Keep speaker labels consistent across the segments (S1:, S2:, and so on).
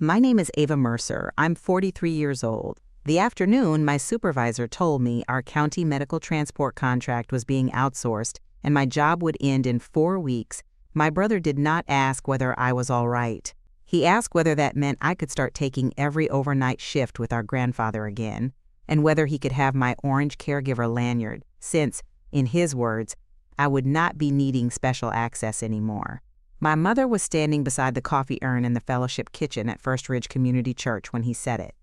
S1: My name is Ava Mercer. I'm 43 years old. The afternoon, my supervisor told me our county medical transport contract was being outsourced and my job would end in 4 weeks. My brother did not ask whether I was all right. He asked whether that meant I could start taking every overnight shift with our grandfather again, and whether he could have my orange caregiver lanyard, since, in his words, I would not be needing special access anymore. My mother was standing beside the coffee urn in the fellowship kitchen at First Ridge Community Church when he said it.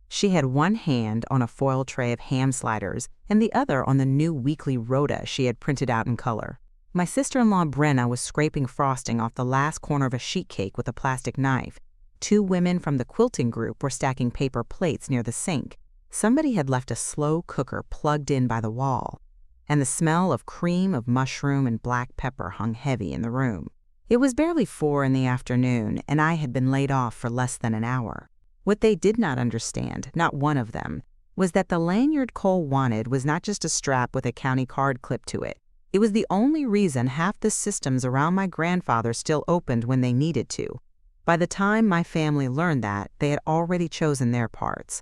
S1: She had one hand on a foil tray of ham sliders and the other on the new weekly rota she had printed out in color. My sister-in-law Brenna was scraping frosting off the last corner of a sheet cake with a plastic knife. 2 women from the quilting group were stacking paper plates near the sink. Somebody had left a slow cooker plugged in by the wall, and the smell of cream of mushroom and black pepper hung heavy in the room. It was barely 4 in the afternoon, and I had been laid off for less than an hour. What they did not understand, not one of them, was that the lanyard Cole wanted was not just a strap with a county card clipped to it. It was the only reason half the systems around my grandfather still opened when they needed to. By the time my family learned that, they had already chosen their parts.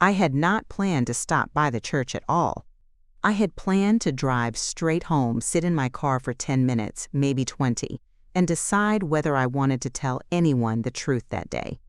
S1: I had not planned to stop by the church at all. I had planned to drive straight home, sit in my car for 10 minutes, maybe 20, and decide whether I wanted to tell anyone the truth that day.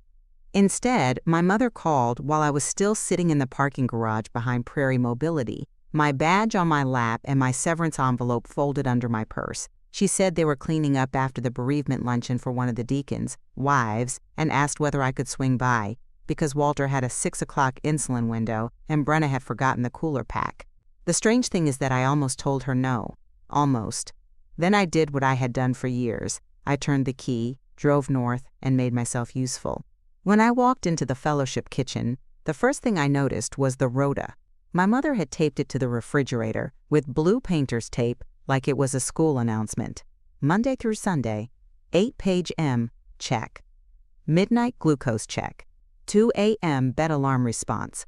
S1: Instead, my mother called while I was still sitting in the parking garage behind Prairie Mobility, my badge on my lap and my severance envelope folded under my purse. She said they were cleaning up after the bereavement luncheon for one of the deacons' wives and asked whether I could swing by, because Walter had a 6 o'clock insulin window and Brenna had forgotten the cooler pack. The strange thing is that I almost told her no. Almost. Then I did what I had done for years. I turned the key, drove north, and made myself useful. When I walked into the fellowship kitchen, the first thing I noticed was the rota. My mother had taped it to the refrigerator with blue painter's tape like it was a school announcement. Monday through Sunday, 8-page M, check. Midnight glucose check. 2 a.m. bed alarm response.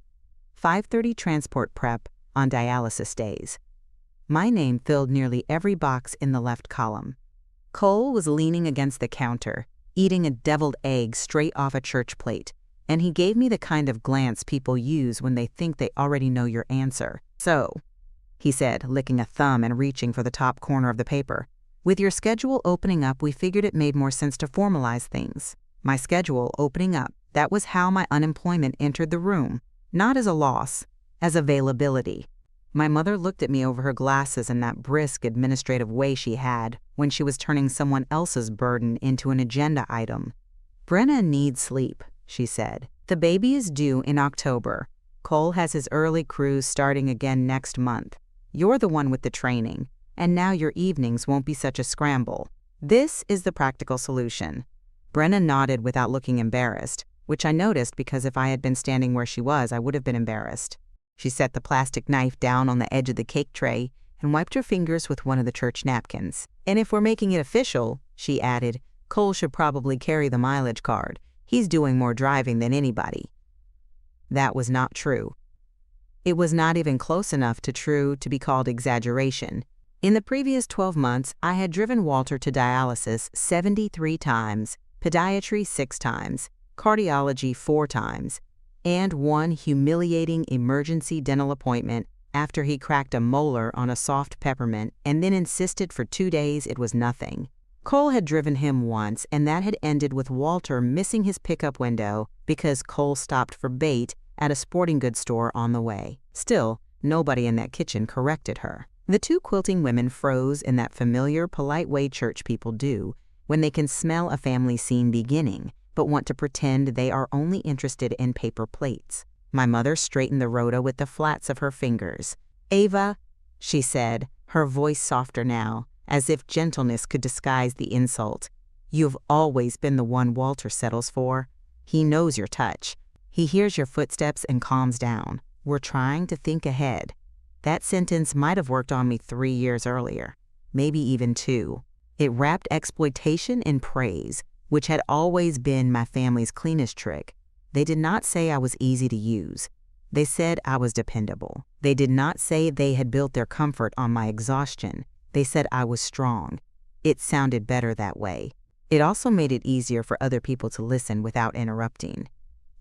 S1: 5:30 transport prep on dialysis days. My name filled nearly every box in the left column. Cole was leaning against the counter, eating a deviled egg straight off a church plate, and he gave me the kind of glance people use when they think they already know your answer. "So," he said, licking a thumb and reaching for the top corner of the paper, "with your schedule opening up, we figured it made more sense to formalize things." My schedule opening up, that was how my unemployment entered the room, not as a loss, as availability. My mother looked at me over her glasses in that brisk administrative way she had when she was turning someone else's burden into an agenda item. "Brenna needs sleep," she said. "The baby is due in October. Cole has his early cruise starting again next month. You're the one with the training, and now your evenings won't be such a scramble. This is the practical solution." Brenna nodded without looking embarrassed, which I noticed because if I had been standing where she was, I would have been embarrassed. She set the plastic knife down on the edge of the cake tray and wiped her fingers with one of the church napkins. "And if we're making it official," she added, "Cole should probably carry the mileage card. He's doing more driving than anybody." That was not true. It was not even close enough to true to be called exaggeration. In the previous 12 months, I had driven Walter to dialysis 73 times, podiatry 6 times, cardiology 4 times, and 1 humiliating emergency dental appointment after he cracked a molar on a soft peppermint and then insisted for 2 days it was nothing. Cole had driven him once, and that had ended with Walter missing his pickup window because Cole stopped for bait at a sporting goods store on the way. Still, nobody in that kitchen corrected her. The 2 quilting women froze in that familiar, polite way church people do when they can smell a family scene beginning, but want to pretend they are only interested in paper plates. My mother straightened the rota with the flats of her fingers. "Ava," she said, her voice softer now, as if gentleness could disguise the insult, "you've always been the one Walter settles for. He knows your touch. He hears your footsteps and calms down. We're trying to think ahead." That sentence might have worked on me 3 years earlier, maybe even 2. It wrapped exploitation in praise, which had always been my family's cleanest trick. They did not say I was easy to use. They said I was dependable. They did not say they had built their comfort on my exhaustion. They said I was strong. It sounded better that way. It also made it easier for other people to listen without interrupting.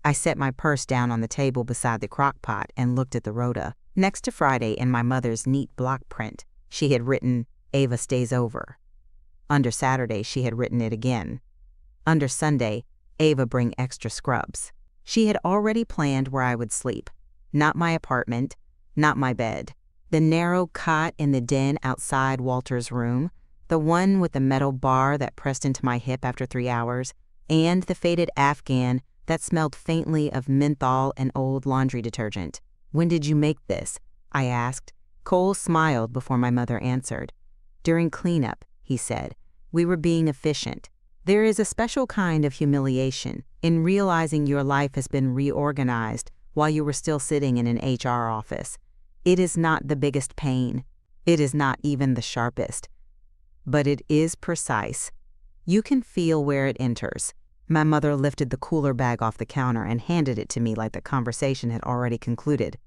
S1: I set my purse down on the table beside the crock pot and looked at the rota. Next to Friday in my mother's neat block print, she had written, "Ava stays over." Under Saturday, she had written it again. Under Sunday, "Ava bring extra scrubs." She had already planned where I would sleep. Not my apartment, not my bed. The narrow cot in the den outside Walter's room, the one with the metal bar that pressed into my hip after 3 hours, and the faded Afghan that smelled faintly of menthol and old laundry detergent. "When did you make this?" I asked. Cole smiled before my mother answered. "During cleanup," he said. "We were being efficient. There is a special kind of humiliation in realizing your life has been reorganized while you were still sitting in an HR office. It is not the biggest pain. It is not even the sharpest. But it is precise. You can feel where it enters." My mother lifted the cooler bag off the counter and handed it to me like the conversation had already concluded.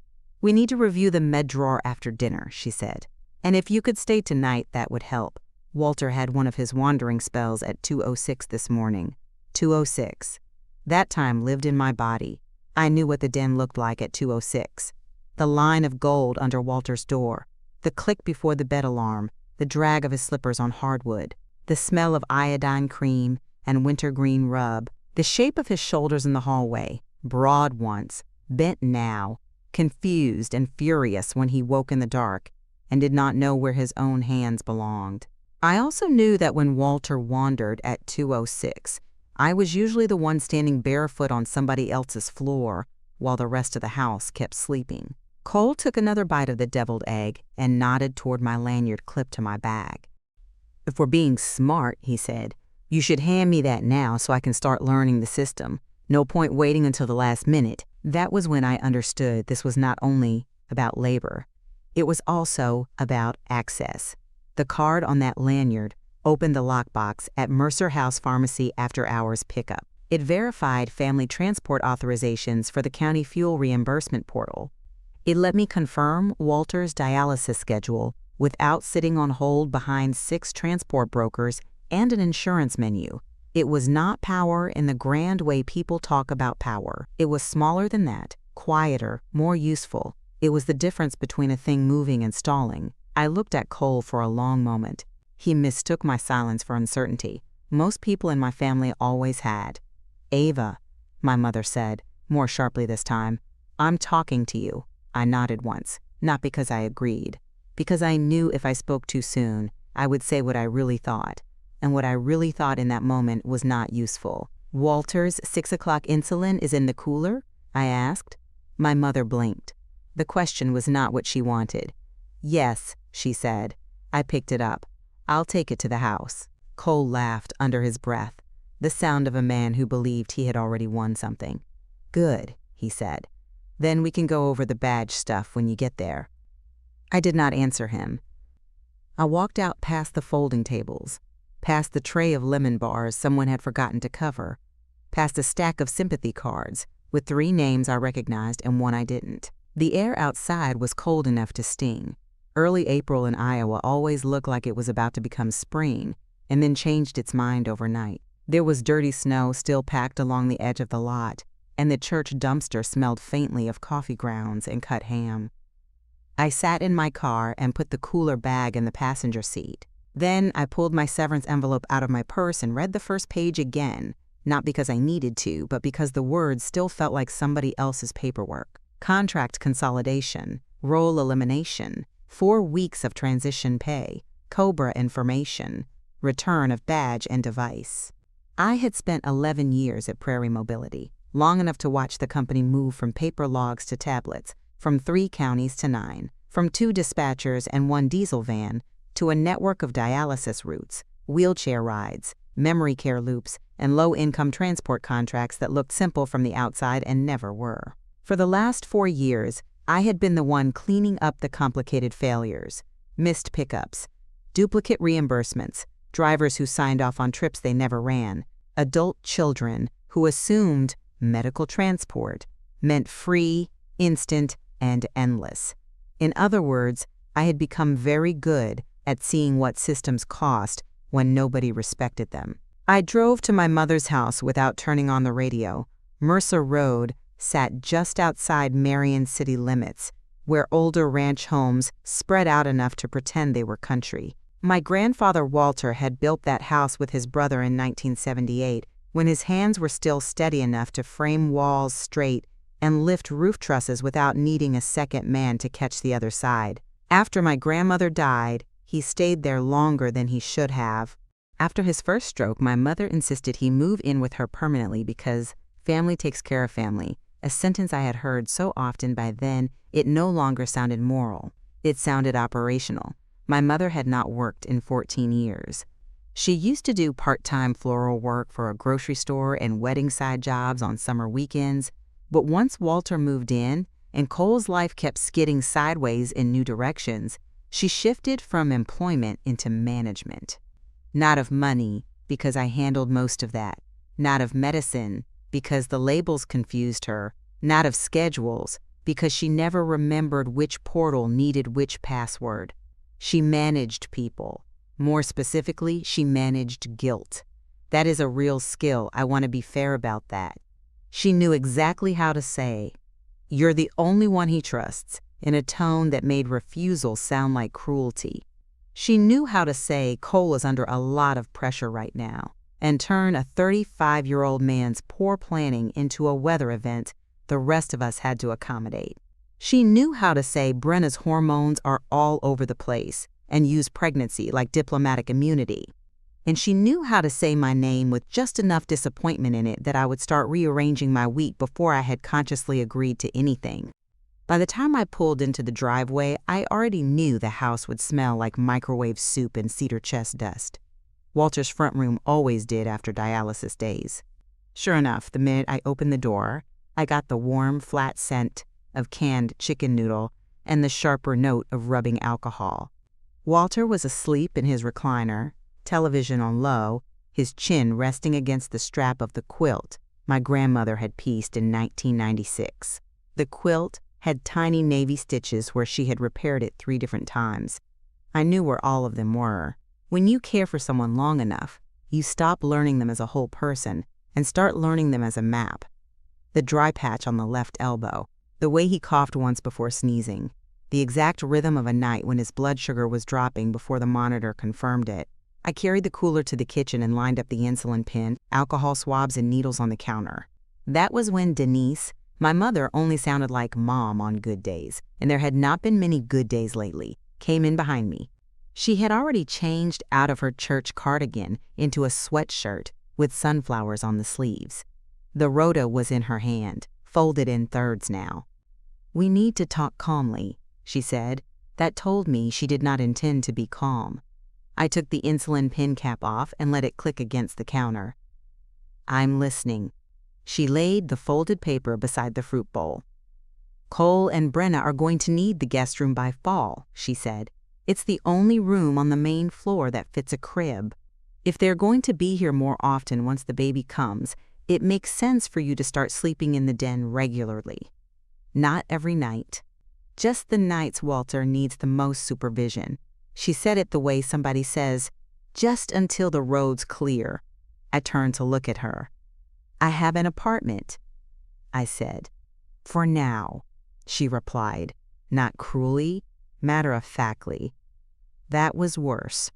S1: "We need to review the med drawer after dinner," she said. "And if you could stay tonight, that would help. Walter had one of his wandering spells at 2:06 this morning." 2:06. That time lived in my body. I knew what the den looked like at 2:06. The line of gold under Walter's door, the click before the bed alarm, the drag of his slippers on hardwood, the smell of iodine cream and wintergreen rub, the shape of his shoulders in the hallway, broad once, bent now, confused and furious when he woke in the dark and did not know where his own hands belonged. I also knew that when Walter wandered at 2:06, I was usually the one standing barefoot on somebody else's floor while the rest of the house kept sleeping. Cole took another bite of the deviled egg and nodded toward my lanyard clipped to my bag. "If we're being smart," he said, "you should hand me that now so I can start learning the system. No point waiting until the last minute." That was when I understood this was not only about labor. It was also about access. The card on that lanyard opened the lockbox at Mercer House Pharmacy after-hours pickup. It verified family transport authorizations for the county fuel reimbursement portal. It let me confirm Walter's dialysis schedule without sitting on hold behind 6 transport brokers and an insurance menu. It was not power in the grand way people talk about power. It was smaller than that, quieter, more useful. It was the difference between a thing moving and stalling. I looked at Cole for a long moment. He mistook my silence for uncertainty. Most people in my family always had. "Ava," my mother said, more sharply this time, "I'm talking to you." I nodded once, not because I agreed, because I knew if I spoke too soon, I would say what I really thought. And what I really thought in that moment was not useful. "Walter's 6 o'clock insulin is in the cooler?" I asked. My mother blinked. The question was not what she wanted. "Yes," she said. I picked it up. "I'll take it to the house." Cole laughed under his breath, the sound of a man who believed he had already won something. "Good," he said. "Then we can go over the badge stuff when you get there." I did not answer him. I walked out past the folding tables, past the tray of lemon bars someone had forgotten to cover, past a stack of sympathy cards with 3 names I recognized and 1 I didn't. The air outside was cold enough to sting. Early April in Iowa always looked like it was about to become spring and then changed its mind overnight. There was dirty snow still packed along the edge of the lot, and the church dumpster smelled faintly of coffee grounds and cut ham. I sat in my car and put the cooler bag in the passenger seat. Then I pulled my severance envelope out of my purse and read the first page again, not because I needed to, but because the words still felt like somebody else's paperwork. Contract consolidation, role elimination, 4 weeks of transition pay, COBRA information, return of badge and device. I had spent 11 years at Prairie Mobility, long enough to watch the company move from paper logs to tablets, from 3 counties to 9, from 2 dispatchers and 1 diesel van, to a network of dialysis routes, wheelchair rides, memory care loops, and low-income transport contracts that looked simple from the outside and never were. For the last 4 years, I had been the one cleaning up the complicated failures, missed pickups, duplicate reimbursements, drivers who signed off on trips they never ran, adult children who assumed medical transport meant free, instant, and endless. In other words, I had become very good at seeing what systems cost when nobody respected them. I drove to my mother's house without turning on the radio. Mercer Road sat just outside Marion city limits, where older ranch homes spread out enough to pretend they were country. My grandfather Walter had built that house with his brother in 1978, when his hands were still steady enough to frame walls straight and lift roof trusses without needing a second man to catch the other side. After my grandmother died, he stayed there longer than he should have. After his first stroke, my mother insisted he move in with her permanently because family takes care of family, a sentence I had heard so often by then it no longer sounded moral. It sounded operational. My mother had not worked in 14 years. She used to do part-time floral work for a grocery store and wedding side jobs on summer weekends, but once Walter moved in and Cole's life kept skidding sideways in new directions, she shifted from employment into management. Not of money, because I handled most of that. Not of medicine, because the labels confused her. Not of schedules, because she never remembered which portal needed which password. She managed people. More specifically, she managed guilt. That is a real skill. I want to be fair about that. She knew exactly how to say, "You're the only one he trusts," in a tone that made refusal sound like cruelty. She knew how to say Cole is under a lot of pressure right now, and turn a 35-year-old man's poor planning into a weather event the rest of us had to accommodate. She knew how to say Brenna's hormones are all over the place and use pregnancy like diplomatic immunity. And she knew how to say my name with just enough disappointment in it that I would start rearranging my week before I had consciously agreed to anything. By the time I pulled into the driveway, I already knew the house would smell like microwave soup and cedar chest dust. Walter's front room always did after dialysis days. Sure enough, the minute I opened the door, I got the warm, flat scent of canned chicken noodle and the sharper note of rubbing alcohol. Walter was asleep in his recliner, television on low, his chin resting against the strap of the quilt my grandmother had pieced in 1996. The quilt had tiny navy stitches where she had repaired it 3 different times. I knew where all of them were. When you care for someone long enough, you stop learning them as a whole person and start learning them as a map. The dry patch on the left elbow, the way he coughed once before sneezing, the exact rhythm of a night when his blood sugar was dropping before the monitor confirmed it. I carried the cooler to the kitchen and lined up the insulin pen, alcohol swabs, and needles on the counter. That was when Denise, my mother, only sounded like Mom on good days, and there had not been many good days lately, came in behind me. She had already changed out of her church cardigan into a sweatshirt with sunflowers on the sleeves. The rota was in her hand, folded in thirds now. "We need to talk calmly," she said. That told me she did not intend to be calm. I took the insulin pen cap off and let it click against the counter. "I'm listening." She laid the folded paper beside the fruit bowl. "Cole and Brenna are going to need the guest room by fall," she said. "It's the only room on the main floor that fits a crib. If they're going to be here more often once the baby comes, it makes sense for you to start sleeping in the den regularly. Not every night. Just the nights Walter needs the most supervision." She said it the way somebody says, "just until the road's clear." I turned to look at her. "I have an apartment," I said. "For now," she replied, not cruelly, matter-of-factly. That was worse.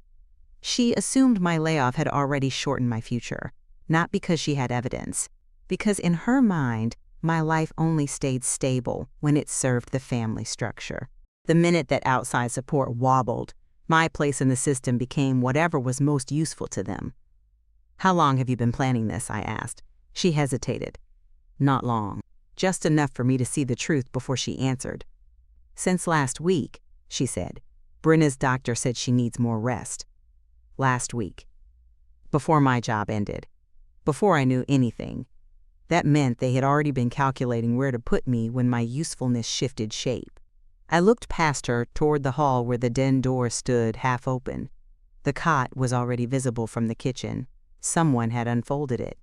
S1: She assumed my layoff had already shortened my future, not because she had evidence, because in her mind, my life only stayed stable when it served the family structure. The minute that outside support wobbled, my place in the system became whatever was most useful to them. "How long have you been planning this?" I asked. She hesitated. "Not long. Just enough for me to see the truth before she answered." "Since last week," she said. "Brenna's doctor said she needs more rest." Last week. Before my job ended. Before I knew anything. That meant they had already been calculating where to put me when my usefulness shifted shape. I looked past her toward the hall where the den door stood half open. The cot was already visible from the kitchen. Someone had unfolded it.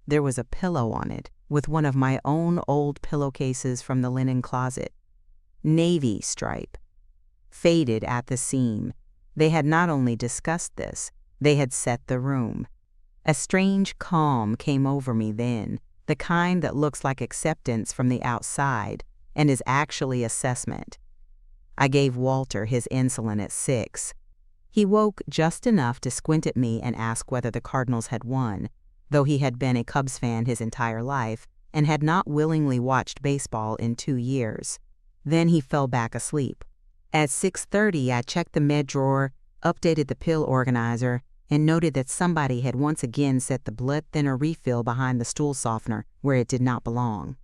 S1: There was a pillow on it, with one of my own old pillowcases from the linen closet. Navy stripe. Faded at the seam. They had not only discussed this, they had set the room. A strange calm came over me then, the kind that looks like acceptance from the outside and is actually assessment. I gave Walter his insulin at 6. He woke just enough to squint at me and ask whether the Cardinals had won, though he had been a Cubs fan his entire life and had not willingly watched baseball in 2 years. Then he fell back asleep. At 6:30, I checked the med drawer, updated the pill organizer, and noted that somebody had once again set the blood thinner refill behind the stool softener where it did not belong.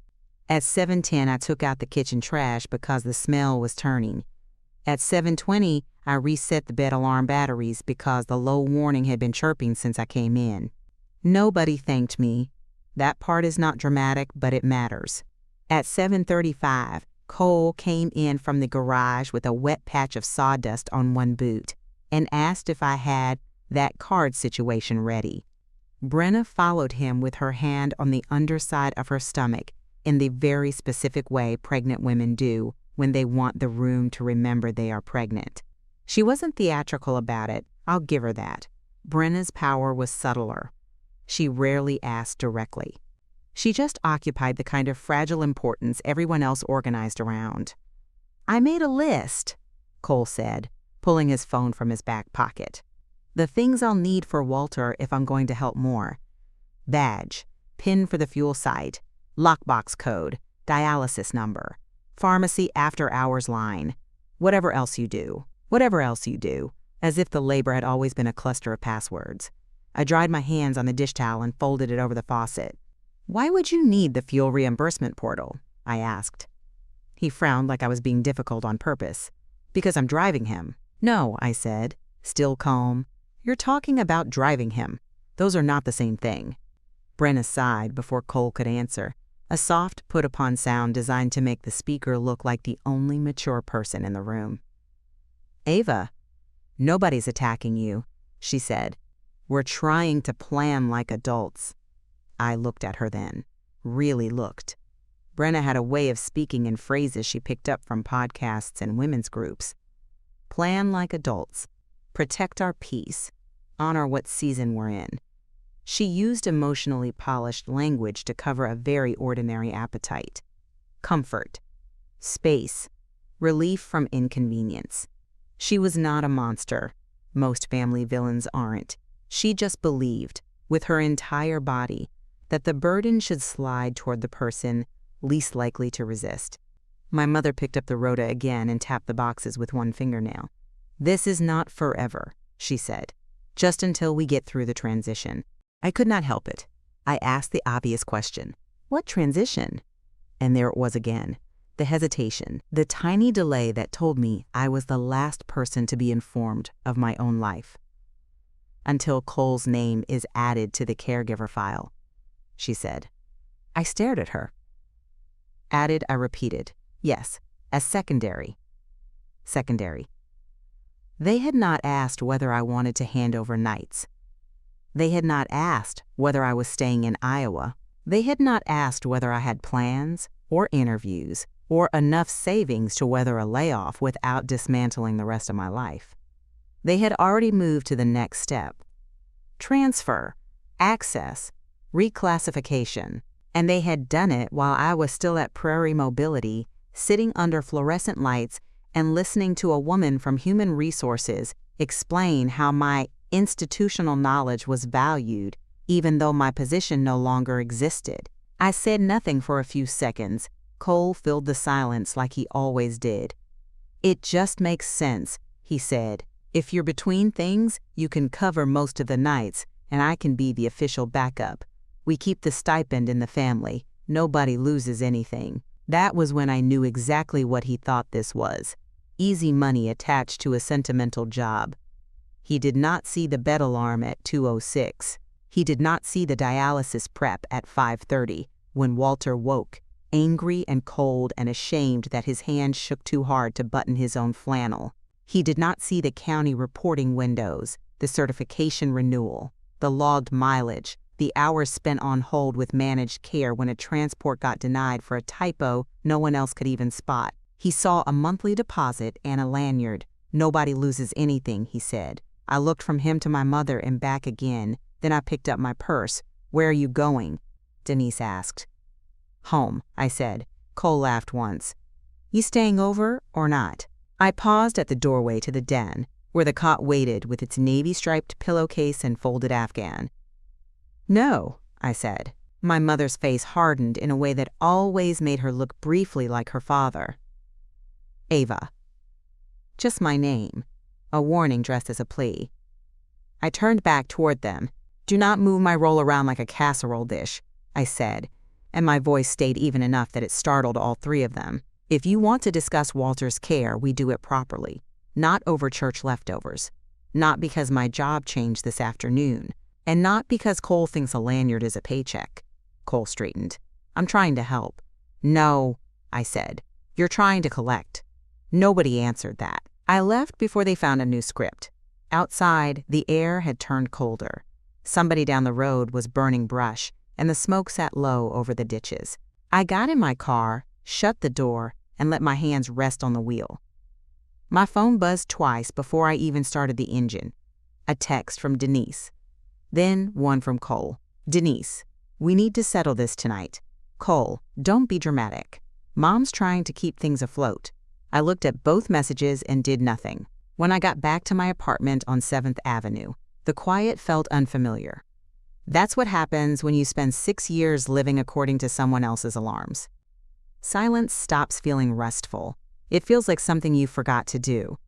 S1: At 7:10, I took out the kitchen trash because the smell was turning. At 7:20, I reset the bed alarm batteries because the low warning had been chirping since I came in. Nobody thanked me. That part is not dramatic, but it matters. At 7:35, Cole came in from the garage with a wet patch of sawdust on one boot and asked if I had that card situation ready. Brenna followed him with her hand on the underside of her stomach in the very specific way pregnant women do when they want the room to remember they are pregnant. She wasn't theatrical about it, I'll give her that. Brenna's power was subtler. She rarely asked directly. She just occupied the kind of fragile importance everyone else organized around. "I made a list," Cole said, pulling his phone from his back pocket. "The things I'll need for Walter if I'm going to help more. Badge, pin for the fuel site, lockbox code, dialysis number, pharmacy after-hours line, whatever else you do, as if the labor had always been a cluster of passwords. I dried my hands on the dish towel and folded it over the faucet. "Why would you need the fuel reimbursement portal?" I asked. He frowned like I was being difficult on purpose. "Because I'm driving him." "No," I said, still calm. "You're talking about driving him. Those are not the same thing." Brenna sighed before Cole could answer, a soft put-upon sound designed to make the speaker look like the only mature person in the room. "Ava, nobody's attacking you," she said. "We're trying to plan like adults." I looked at her then, really looked. Brenna had a way of speaking in phrases she picked up from podcasts and women's groups. Plan like adults, protect our peace, honor what season we're in. She used emotionally polished language to cover a very ordinary appetite. Comfort, space, relief from inconvenience. She was not a monster. Most family villains aren't. She just believed, with her entire body, that the burden should slide toward the person least likely to resist. My mother picked up the rota again and tapped the boxes with one fingernail. "This is not forever," she said, "just until we get through the transition." I could not help it. I asked the obvious question, "What transition?" And there it was again, the hesitation, the tiny delay that told me I was the last person to be informed of my own life. "Until Cole's name is added to the caregiver file," she said. I stared at her. "Added," I repeated. "Yes, as secondary." Secondary. They had not asked whether I wanted to hand over nights. They had not asked whether I was staying in Iowa. They had not asked whether I had plans or interviews or enough savings to weather a layoff without dismantling the rest of my life. They had already moved to the next step. Transfer, access, reclassification, and they had done it while I was still at Prairie Mobility, sitting under fluorescent lights and listening to a woman from Human Resources explain how my institutional knowledge was valued even though my position no longer existed. I said nothing for a few seconds. Cole filled the silence like he always did. "It just makes sense," he said. "If you're between things, you can cover most of the nights, and I can be the official backup. We keep the stipend in the family. Nobody loses anything." That was when I knew exactly what he thought this was. Easy money attached to a sentimental job. He did not see the bed alarm at 2:06. He did not see the dialysis prep at 5:30 when Walter woke, angry and cold and ashamed that his hand shook too hard to button his own flannel. He did not see the county reporting windows, the certification renewal, the logged mileage, the hours spent on hold with managed care when a transport got denied for a typo no one else could even spot. He saw a monthly deposit and a lanyard. "Nobody loses anything," he said. I looked from him to my mother and back again, Then I picked up my purse. "Where are you going?" Denise asked. "Home," I said. Cole laughed once. "You staying over or not?" I paused at the doorway to the den, where the cot waited with its navy-striped pillowcase and folded afghan. "No," I said. My mother's face hardened in a way that always made her look briefly like her father. "Ava." Just my name, a warning dressed as a plea. I turned back toward them. "Do not move my roll around like a casserole dish," I said, and my voice stayed even enough that it startled all three of them. "If you want to discuss Walter's care, we do it properly, not over church leftovers, not because my job changed this afternoon, and not because Cole thinks a lanyard is a paycheck." Cole straightened. "I'm trying to help." "No," I said. "You're trying to collect." Nobody answered that. I left before they found a new script. Outside, the air had turned colder. Somebody down the road was burning brush, and the smoke sat low over the ditches. I got in my car, shut the door, and let my hands rest on the wheel. My phone buzzed twice before I even started the engine. A text from Denise. Then one from Cole. "Denise, we need to settle this tonight." Cole, "Don't be dramatic. Mom's trying to keep things afloat." I looked at both messages and did nothing. When I got back to my apartment on 7th Avenue, the quiet felt unfamiliar. That's what happens when you spend 6 years living according to someone else's alarms. Silence stops feeling restful. It feels like something you forgot to do.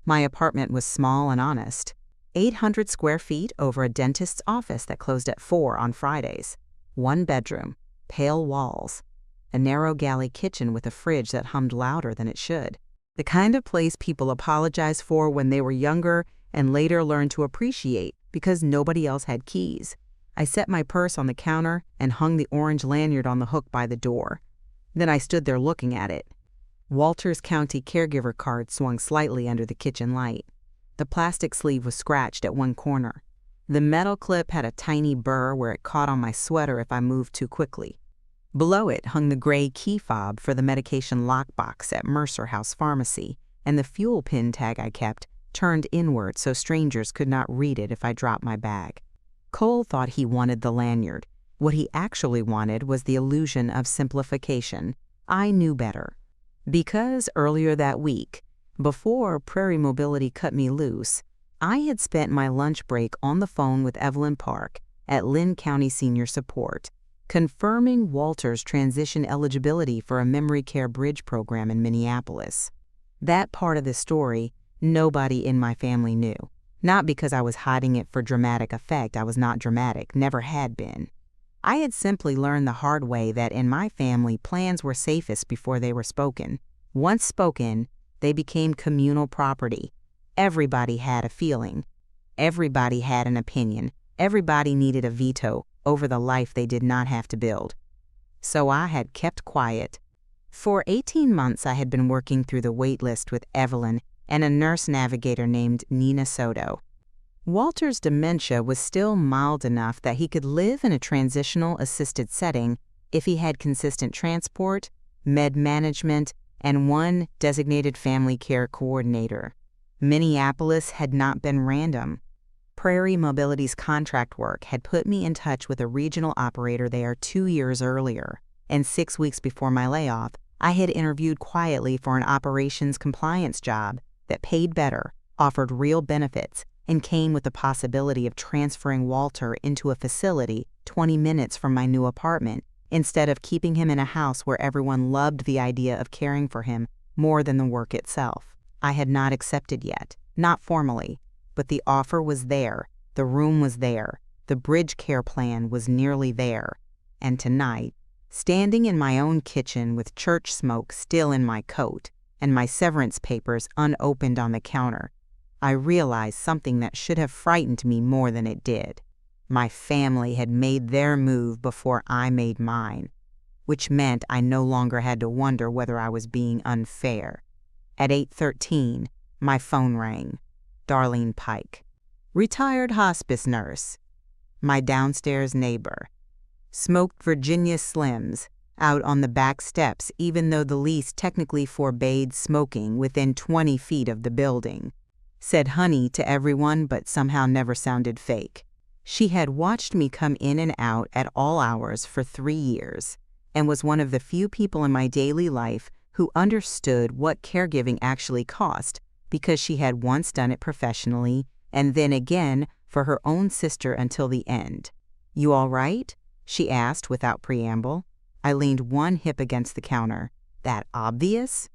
S1: My apartment was small and honest. 800 square feet over a dentist's office that closed at 4 on Fridays. 1 bedroom, pale walls, a narrow galley kitchen with a fridge that hummed louder than it should. The kind of place people apologize for when they were younger and later learned to appreciate because nobody else had keys. I set my purse on the counter and hung the orange lanyard on the hook by the door. Then I stood there looking at it. Walter's County Caregiver card swung slightly under the kitchen light. The plastic sleeve was scratched at one corner. The metal clip had a tiny burr where it caught on my sweater if I moved too quickly. Below it hung the gray key fob for the medication lockbox at Mercer House Pharmacy, and the fuel pin tag I kept turned inward so strangers could not read it if I dropped my bag. Cole thought he wanted the lanyard. What he actually wanted was the illusion of simplification. I knew better. Because earlier that week, before Prairie Mobility cut me loose, I had spent my lunch break on the phone with Evelyn Park at Lynn County Senior Support, confirming Walter's transition eligibility for a memory care bridge program in Minneapolis. That part of the story, nobody in my family knew. Not because I was hiding it for dramatic effect. I was not dramatic, never had been. I had simply learned the hard way that in my family, plans were safest before they were spoken. Once spoken, they became communal property. Everybody had a feeling. Everybody had an opinion. Everybody needed a veto over the life they did not have to build. So I had kept quiet. For 18 months, I had been working through the wait list with Evelyn and a nurse navigator named Nina Soto. Walter's dementia was still mild enough that he could live in a transitional assisted setting if he had consistent transport, med management, and one designated family care coordinator. Minneapolis had not been random. Prairie Mobility's contract work had put me in touch with a regional operator there 2 years earlier, and 6 weeks before my layoff, I had interviewed quietly for an operations compliance job that paid better, offered real benefits, and came with the possibility of transferring Walter into a facility 20 minutes from my new apartment instead of keeping him in a house where everyone loved the idea of caring for him more than the work itself. I had not accepted yet, not formally, but the offer was there, the room was there, the bridge care plan was nearly there, and tonight, standing in my own kitchen with church smoke still in my coat and my severance papers unopened on the counter, I realized something that should have frightened me more than it did. My family had made their move before I made mine, which meant I no longer had to wonder whether I was being unfair. At 8:13, my phone rang. Darlene Pike, retired hospice nurse, my downstairs neighbor. Smoked Virginia Slims out on the back steps even though the lease technically forbade smoking within 20 feet of the building. Said honey to everyone but somehow never sounded fake. She had watched me come in and out at all hours for 3 years and was one of the few people in my daily life who understood what caregiving actually cost because she had once done it professionally and then again for her own sister until the end. "You all right?" she asked without preamble. I leaned one hip against the counter. "That obvious?"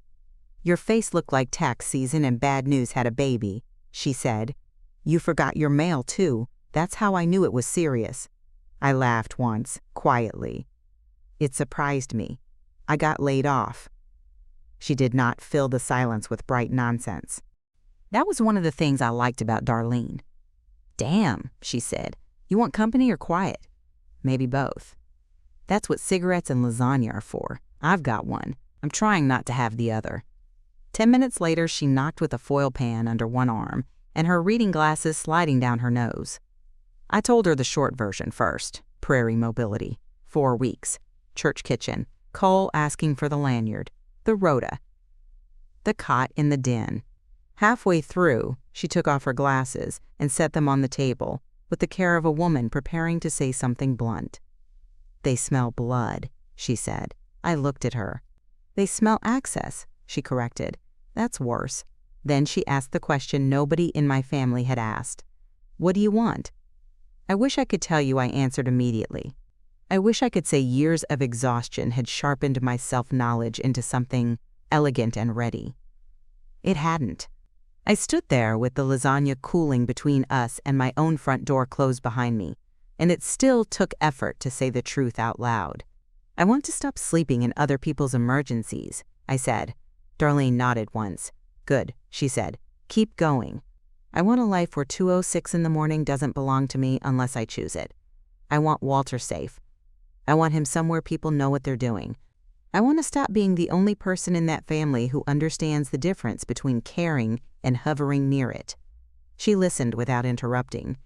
S1: "Your face looked like tax season and bad news had a baby," she said. "You forgot your mail, too. That's how I knew it was serious." I laughed once, quietly. It surprised me. I got laid off. She did not fill the silence with bright nonsense. That was one of the things I liked about Darlene. "Damn," she said. "You want company or quiet?" "Maybe both." "That's what cigarettes and lasagna are for. I've got one. I'm trying not to have the other." 10 minutes later, she knocked with a foil pan under one arm and her reading glasses sliding down her nose. I told her the short version first. Prairie mobility. 4 weeks. Church kitchen. Cole asking for the lanyard. The rota. The cot in the den. Halfway through, she took off her glasses and set them on the table, with the care of a woman preparing to say something blunt. "They smell blood," she said. I looked at her. "They smell access," she corrected. "That's worse." Then she asked the question nobody in my family had asked. "What do you want?" I wish I could tell you I answered immediately. I wish I could say years of exhaustion had sharpened my self-knowledge into something elegant and ready. It hadn't. I stood there with the lasagna cooling between us and my own front door closed behind me, and it still took effort to say the truth out loud. "I want to stop sleeping in other people's emergencies," I said. Darlene nodded once. "Good," she said. "Keep going. I want a life where 2:06 in the morning doesn't belong to me unless I choose it. I want Walter safe. I want him somewhere people know what they're doing. I want to stop being the only person in that family who understands the difference between caring and hovering near it." She listened without interrupting.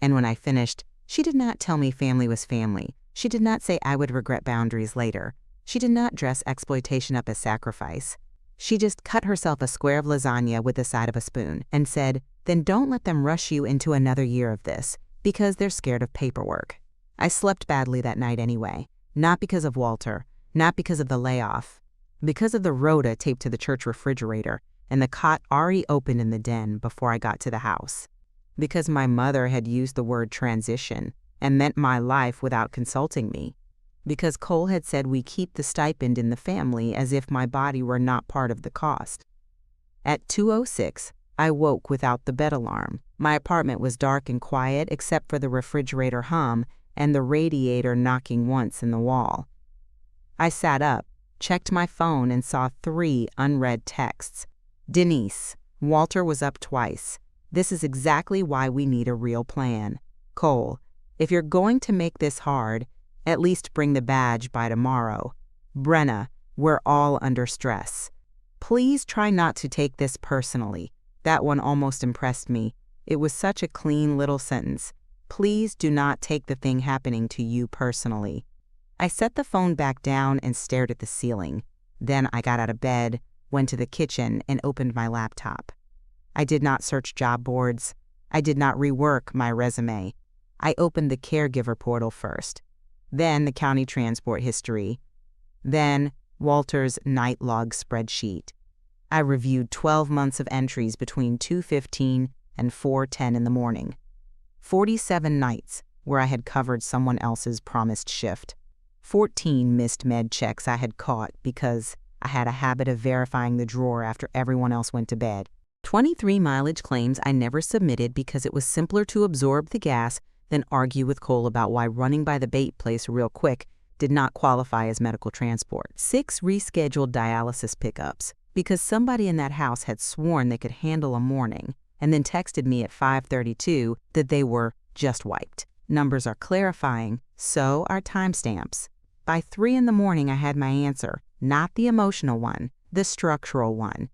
S1: And when I finished, she did not tell me family was family. She did not say I would regret boundaries later. She did not dress exploitation up as sacrifice. She just cut herself a square of lasagna with the side of a spoon and said, "Then don't let them rush you into another year of this, because they're scared of paperwork." I slept badly that night anyway, not because of Walter, not because of the layoff, because of the rota taped to the church refrigerator and the cot already open in the den before I got to the house. Because my mother had used the word transition and meant my life without consulting me. Because Cole had said we keep the stipend in the family as if my body were not part of the cost. At 2:06, I woke without the bed alarm. My apartment was dark and quiet except for the refrigerator hum and the radiator knocking once in the wall. I sat up, checked my phone, and saw 3 unread texts. "Denise, Walter was up twice. This is exactly why we need a real plan. Cole, if you're going to make this hard, at least bring the badge by tomorrow. Brenna, we're all under stress. Please try not to take this personally." That one almost impressed me. It was such a clean little sentence. Please do not take the thing happening to you personally. I set the phone back down and stared at the ceiling. Then I got out of bed, went to the kitchen, and opened my laptop. I did not search job boards. I did not rework my resume. I opened the Caregiver portal first, then the county transport history, then Walter's night log spreadsheet. I reviewed 12 months of entries between 2:15 and 4:10 in the morning. 47 nights where I had covered someone else's promised shift. 14 missed med checks I had caught because I had a habit of verifying the drawer after everyone else went to bed. 23 mileage claims I never submitted because it was simpler to absorb the gas than argue with Cole about why running by the bait place real quick did not qualify as medical transport. 6 rescheduled dialysis pickups because somebody in that house had sworn they could handle a morning and then texted me at 5:32 that they were just wiped. Numbers are clarifying, so are timestamps. By 3 in the morning, I had my answer, not the emotional one, the structural one.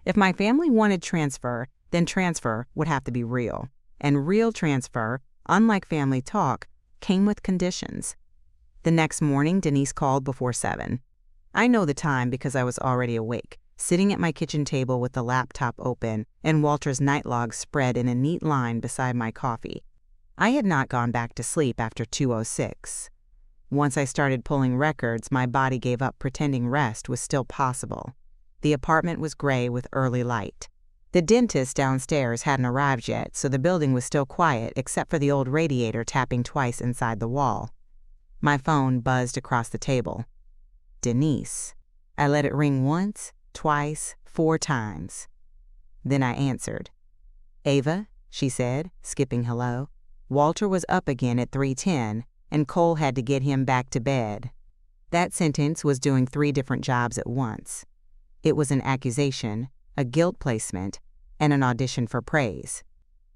S1: If my family wanted transfer, then transfer would have to be real. And real transfer, unlike family talk, came with conditions. The next morning, Denise called before 7. I know the time because I was already awake, sitting at my kitchen table with the laptop open and Walter's night log spread in a neat line beside my coffee. I had not gone back to sleep after 2:06. Once I started pulling records, my body gave up pretending rest was still possible. The apartment was gray with early light. The dentist downstairs hadn't arrived yet, so the building was still quiet except for the old radiator tapping twice inside the wall. My phone buzzed across the table. Denise. I let it ring once, twice, 4 times. Then I answered. Ava, she said, skipping hello. Walter was up again at 3:10, and Cole had to get him back to bed. That sentence was doing 3 different jobs at once. It was an accusation, a guilt placement, and an audition for praise.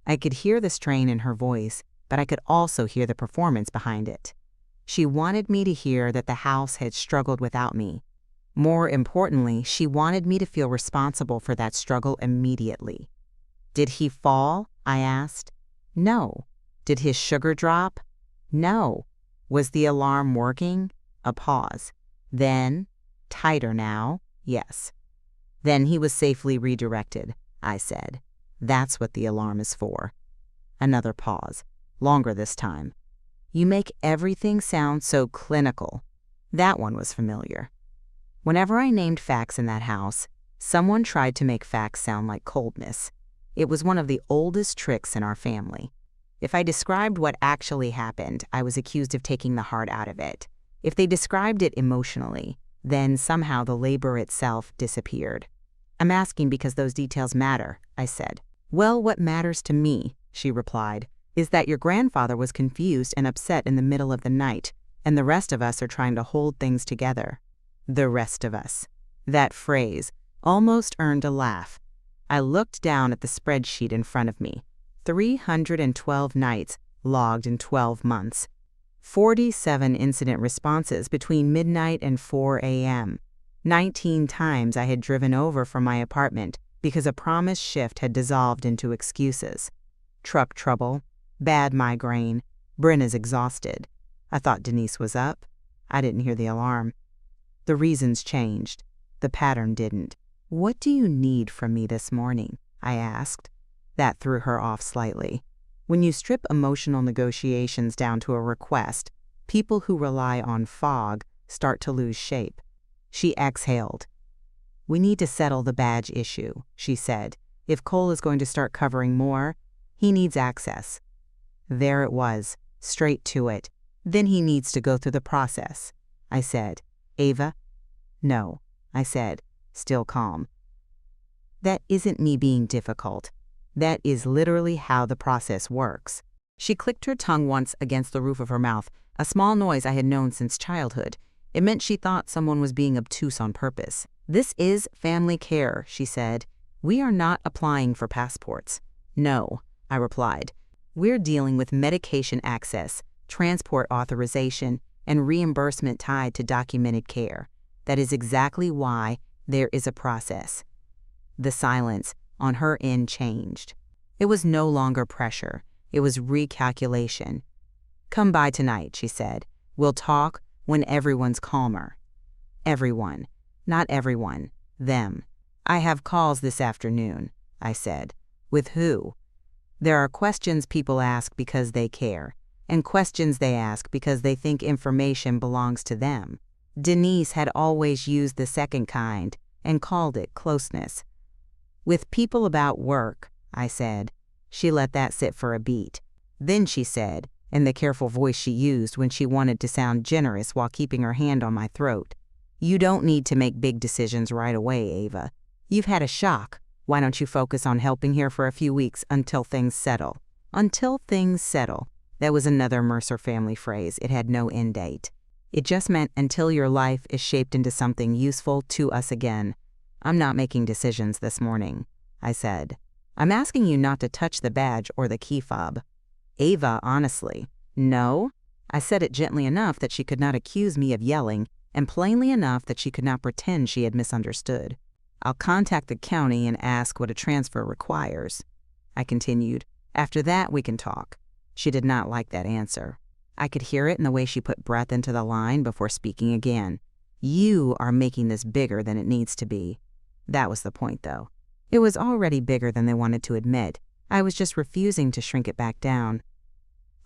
S1: I could hear the strain in her voice, but I could also hear the performance behind it. She wanted me to hear that the house had struggled without me. More importantly, she wanted me to feel responsible for that struggle immediately. Did he fall? I asked. No. Did his sugar drop? No. Was the alarm working? A pause. Then, tighter now, yes. Then he was safely redirected, I said. That's what the alarm is for. Another pause, longer this time. You make everything sound so clinical. That one was familiar. Whenever I named facts in that house, someone tried to make facts sound like coldness. It was one of the oldest tricks in our family. If I described what actually happened, I was accused of taking the heart out of it. If they described it emotionally, then somehow the labor itself disappeared. I'm asking because those details matter, I said. Well, what matters to me, she replied, is that your grandfather was confused and upset in the middle of the night, and the rest of us are trying to hold things together. The rest of us. That phrase almost earned a laugh. I looked down at the spreadsheet in front of me. 312 nights logged in 12 months. 47 incident responses between midnight and 4 a.m. 19 times I had driven over from my apartment because a promised shift had dissolved into excuses. Truck trouble, bad migraine, Brenna's exhausted. I thought Denise was up. I didn't hear the alarm. The reasons changed. The pattern didn't. What do you need from me this morning? I asked. That threw her off slightly. When you strip emotional negotiations down to a request, people who rely on fog start to lose shape. She exhaled. We need to settle the badge issue, she said. If Cole is going to start covering more, he needs access. There it was, straight to it. Then he needs to go through the process, I said. Ava? No, I said, still calm. That isn't me being difficult. That is literally how the process works. She clicked her tongue once against the roof of her mouth, a small noise I had known since childhood. It meant she thought someone was being obtuse on purpose. This is family care, she said. We are not applying for passports. No, I replied. We're dealing with medication access, transport authorization, and reimbursement tied to documented care. That is exactly why there is a process. The silence on her end changed. It was no longer pressure. It was recalculation. Come by tonight, she said. We'll talk when everyone's calmer. Everyone. Not everyone. Them. I have calls this afternoon, I said. With who? There are questions people ask because they care, and questions they ask because they think information belongs to them. Denise had always used the second kind and called it closeness. With people about work, I said. She let that sit for a beat. Then she said, in the careful voice she used when she wanted to sound generous while keeping her hand on my throat, You don't need to make big decisions right away, Ava. You've had a shock. Why don't you focus on helping here for a few weeks until things settle? Until things settle. That was another Mercer family phrase. It had no end date. It just meant until your life is shaped into something useful to us again. I'm not making decisions this morning, I said. I'm asking you not to touch the badge or the key fob. Ava, honestly. No? I said it gently enough that she could not accuse me of yelling, and plainly enough that she could not pretend she had misunderstood. I'll contact the county and ask what a transfer requires, I continued. After that, we can talk. She did not like that answer. I could hear it in the way she put breath into the line before speaking again. You are making this bigger than it needs to be. That was the point, though. It was already bigger than they wanted to admit. I was just refusing to shrink it back down.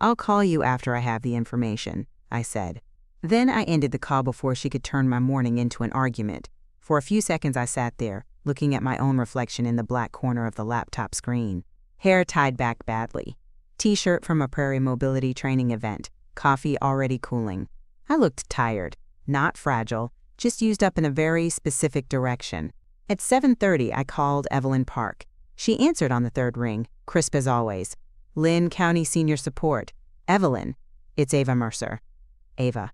S1: I'll call you after I have the information, I said. Then I ended the call before she could turn my morning into an argument. For a few seconds I sat there, looking at my own reflection in the black corner of the laptop screen. Hair tied back badly. T-shirt from a Prairie Mobility training event. Coffee already cooling. I looked tired, not fragile, just used up in a very specific direction. At 7:30, I called Evelyn Park. She answered on the third ring, crisp as always. Lynn County Senior Support. Evelyn. It's Ava Mercer. Ava.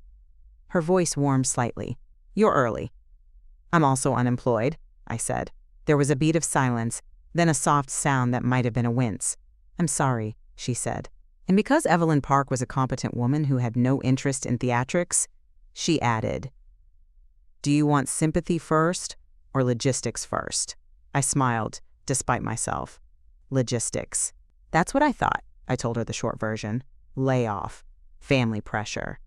S1: Her voice warmed slightly. You're early. I'm also unemployed, I said. There was a beat of silence, then a soft sound that might have been a wince. I'm sorry, she said. And because Evelyn Park was a competent woman who had no interest in theatrics, she added, Do you want sympathy first or logistics first? I smiled, despite myself. Logistics. That's what I thought, I told her the short version. Layoff. Family pressure.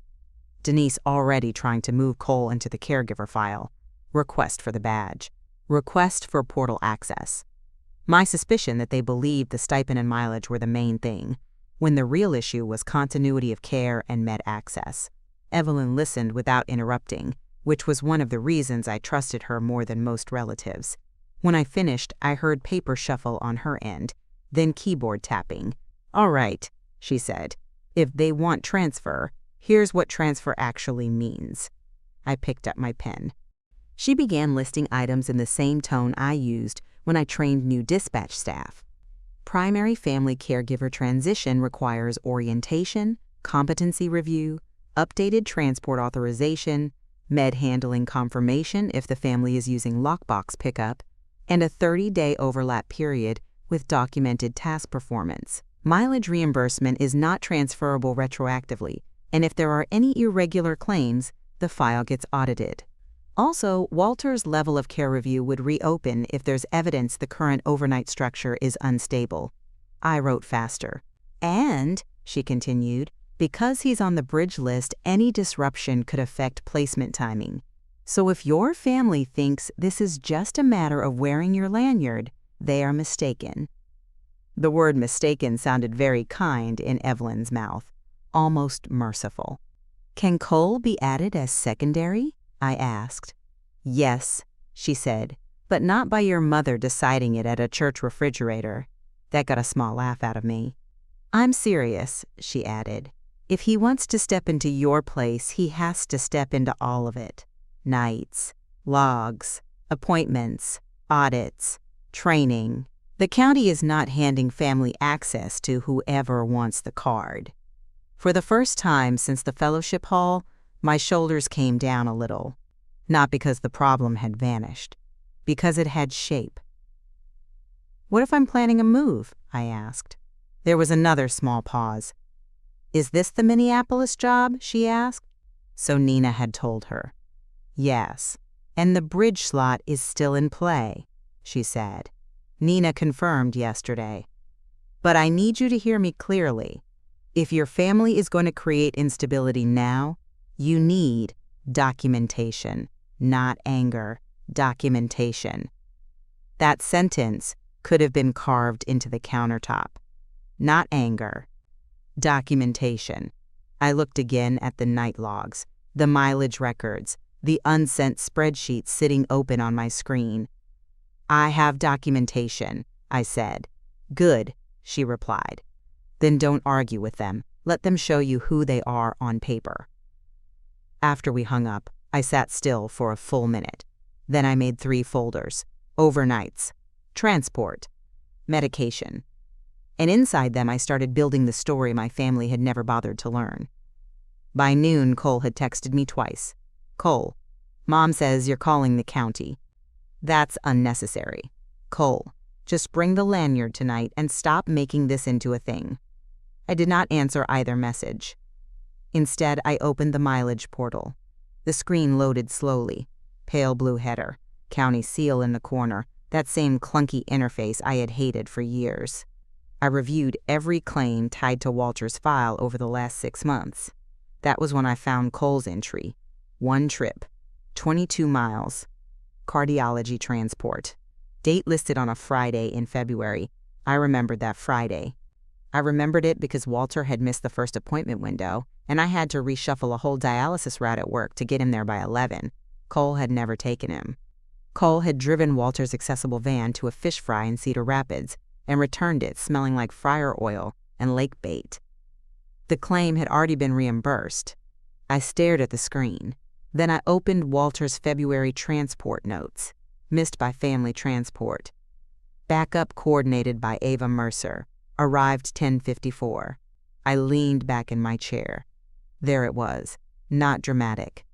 S1: Denise already trying to move Cole into the caregiver file. Request for the badge. Request for portal access. My suspicion that they believed the stipend and mileage were the main thing, when the real issue was continuity of care and med access. Evelyn listened without interrupting, which was one of the reasons I trusted her more than most relatives. When I finished, I heard paper shuffle on her end, then keyboard tapping. All right, she said. If they want transfer, here's what transfer actually means. I picked up my pen. She began listing items in the same tone I used when I trained new dispatch staff. Primary family caregiver transition requires orientation, competency review, updated transport authorization, med handling confirmation if the family is using lockbox pickup, and a 30-day overlap period with documented task performance. Mileage reimbursement is not transferable retroactively, and if there are any irregular claims, the file gets audited. Also, Walter's level of care review would reopen if there's evidence the current overnight structure is unstable. I wrote faster. And, she continued, because he's on the bridge list, any disruption could affect placement timing. So if your family thinks this is just a matter of wearing your lanyard, they are mistaken. The word mistaken sounded very kind in Evelyn's mouth, almost merciful. Can Cole be added as secondary? I asked. Yes, she said, but not by your mother deciding it at a church refrigerator. That got a small laugh out of me. I'm serious, she added. If he wants to step into your place, he has to step into all of it. Nights, logs, appointments, audits, training. The county is not handing family access to whoever wants the card. For the first time since the fellowship hall, my shoulders came down a little. Not because the problem had vanished, because it had shape. What if I'm planning a move? I asked. There was another small pause. Is this the Minneapolis job? She asked. So Nina had told her. Yes, and the bridge slot is still in play, she said. Nina confirmed yesterday. But I need you to hear me clearly. If your family is going to create instability now, you need documentation, not anger, documentation. That sentence could have been carved into the countertop. Not anger, documentation. I looked again at the night logs, the mileage records, the unsent spreadsheet sitting open on my screen. I have documentation, I said. Good, she replied. Then don't argue with them. Let them show you who they are on paper. After we hung up, I sat still for a full minute. Then I made 3 folders. Overnights, transport, medication. And inside them I started building the story my family had never bothered to learn. By noon, Cole had texted me twice. Cole, Mom says you're calling the county. That's unnecessary. Cole, just bring the lanyard tonight and stop making this into a thing. I did not answer either message. Instead, I opened the mileage portal. The screen loaded slowly. Pale blue header, county seal in the corner, that same clunky interface I had hated for years. I reviewed every claim tied to Walter's file over the last 6 months. That was when I found Cole's entry. 1 trip, 22 miles, cardiology transport. Date listed on a Friday in February. I remembered that Friday. I remembered it because Walter had missed the first appointment window, and I had to reshuffle a whole dialysis route at work to get him there by 11. Cole had never taken him. Cole had driven Walter's accessible van to a fish fry in Cedar Rapids and returned it smelling like fryer oil and lake bait. The claim had already been reimbursed. I stared at the screen. Then I opened Walter's February transport notes, missed by family transport. Backup coordinated by Ava Mercer. Arrived 10:54. I leaned back in my chair. There it was. Not dramatic.